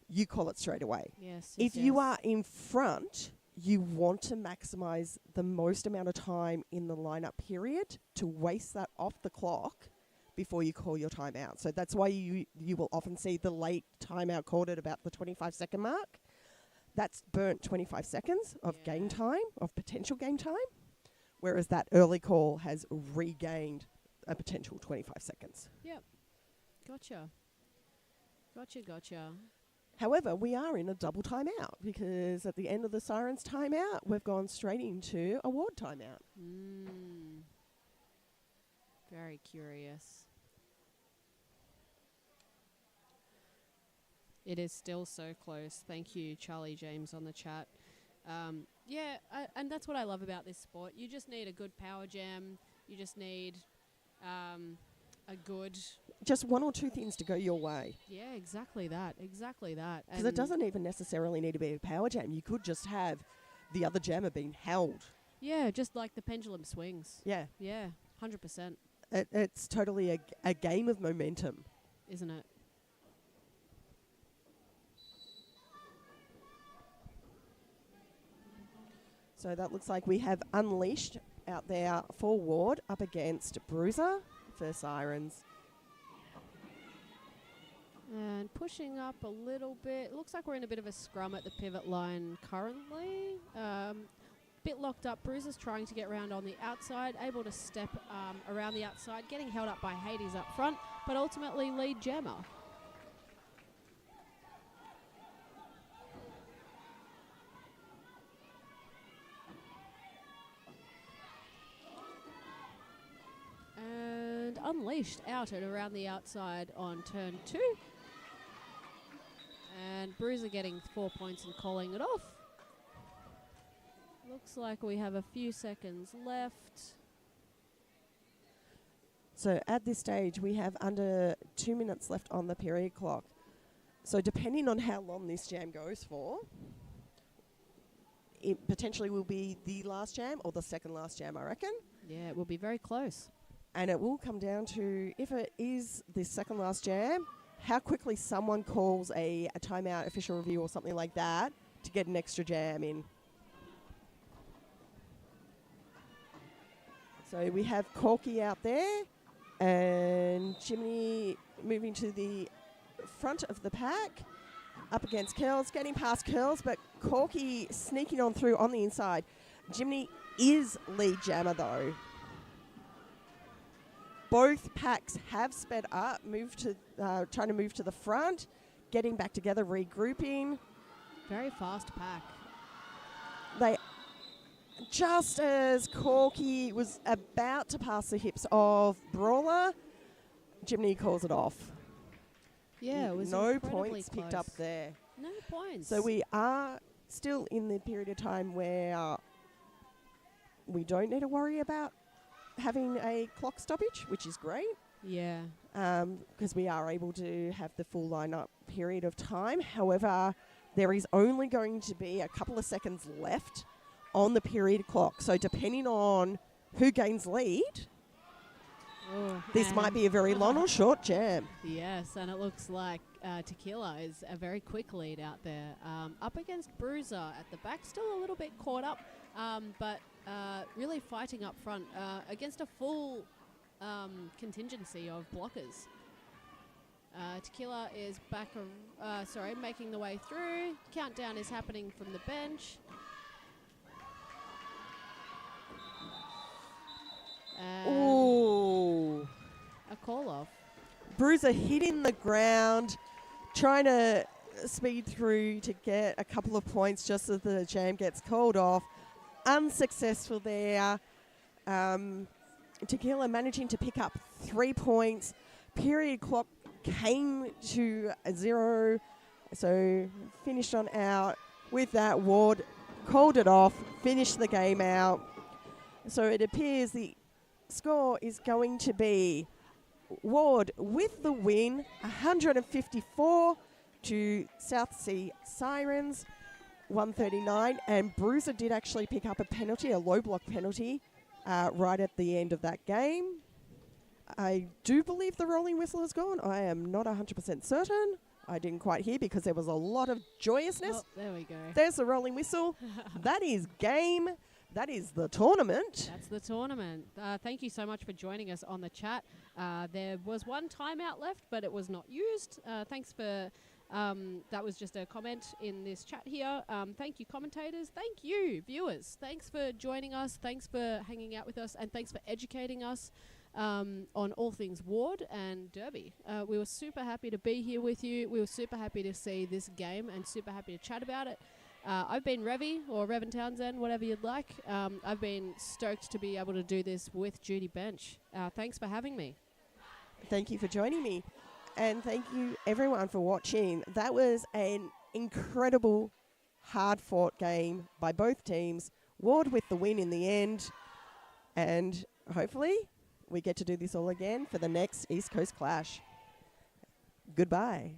Speaker 2: you call it straight away.
Speaker 1: Yes.
Speaker 2: If you are in front, you want to maximize the most amount of time in the lineup period to waste that off the clock before you call your timeout. So that's why you will often see the late timeout called at about the 25-second mark. That's burnt 25 seconds of game time, of potential game time, whereas that early call has regained a potential 25 seconds.
Speaker 1: Yep. Gotcha.
Speaker 2: However, we are in a double timeout because at the end of the Sirens timeout, we've gone straight into a ward timeout.
Speaker 1: Very curious. It is still so close. Thank you, Charlie James, on the chat. And that's what I love about this sport. You just need a good power jam. You just need a good...
Speaker 2: Just 1 or 2 things to go your way.
Speaker 1: Yeah, exactly that.
Speaker 2: Because it doesn't even necessarily need to be a power jam. You could just have the other jammer being held.
Speaker 1: Yeah, just like the pendulum swings.
Speaker 2: Yeah.
Speaker 1: Yeah, 100%.
Speaker 2: It's totally a game of momentum.
Speaker 1: Isn't it?
Speaker 2: So that looks like we have Unleashed out there for Ward up against Bruiser for Sirens.
Speaker 1: And pushing up a little bit. Looks like we're in a bit of a scrum at the pivot line currently. Bit locked up. Bruiser's trying to get around on the outside, able to step around the outside, getting held up by Hades up front, but ultimately lead jammer. And Unleashed out and around the outside on turn 2. And Bruiser getting 4 points and calling it off. Looks like we have a few seconds left.
Speaker 2: So at this stage, we have under 2 minutes left on the period clock. So depending on how long this jam goes for, it potentially will be the last jam or the second last jam, I reckon.
Speaker 1: Yeah, it will be very close.
Speaker 2: And it will come down to, if it is the second last jam, how quickly someone calls a timeout, official review or something like that to get an extra jam in. So we have Corky out there and Jimmy moving to the front of the pack up against Curls, getting past Curls, but Corky sneaking on through on the inside. Jimmy is lead jammer though. Both packs have sped up, trying to move to the front. getting back together, regrouping.
Speaker 1: Very fast pack.
Speaker 2: They, just as Corky was about to pass the hips of Brawler, Jimny calls it off.
Speaker 1: Yeah, it was
Speaker 2: no points
Speaker 1: close.
Speaker 2: picked up there.
Speaker 1: No points.
Speaker 2: So we are still in the period of time where we don't need to worry about having a clock stoppage, which is great.
Speaker 1: Yeah.
Speaker 2: Because we are able to have the full lineup period of time. However, there is only going to be a couple of seconds left on the period clock. So depending on who gains lead, this might be a very long or short jam.
Speaker 1: Yes, and it looks like Tequila is a very quick lead out there. Up against Bruiser at the back, still a little bit caught up, but really fighting up front against a full contingency of blockers. Tequila is back, making the way through. Countdown is happening from the bench.
Speaker 2: Ooh.
Speaker 1: A call off.
Speaker 2: Bruiser hitting the ground, trying to speed through to get a couple of points just as the jam gets called off. Unsuccessful there. Tequila managing to pick up 3 points. Period clock came to a 0. So finished on out. With that, Ward called it off, finished the game out. So it appears the score is going to be Ward with the win, 154 to South Sea Sirens, 139. And Bruiser did actually pick up a penalty, a low block penalty, right at the end of that game. I do believe the rolling whistle has gone. I am not 100% certain. I didn't quite hear because there was a lot of joyousness.
Speaker 1: Oh, there we go.
Speaker 2: There's the rolling whistle. That is game. That is the tournament.
Speaker 1: That's the tournament. Thank you so much for joining us on the chat. There was one timeout left, but it was not used. Thanks for... that was just a comment in this chat here. Thank you, commentators. Thank you, viewers. Thanks for joining us. Thanks for hanging out with us. And thanks for educating us on all things Ward and Derby. We were super happy to be here with you. We were super happy to see this game and super happy to chat about it. I've been Revy, or Revan Townsend, whatever you'd like. I've been stoked to be able to do this with Judy Bench. Thanks for having me.
Speaker 2: Thank you for joining me. And thank you, everyone, for watching. That was an incredible, hard-fought game by both teams. Ward with the win in the end. And hopefully we get to do this all again for the next East Coast Clash. Goodbye.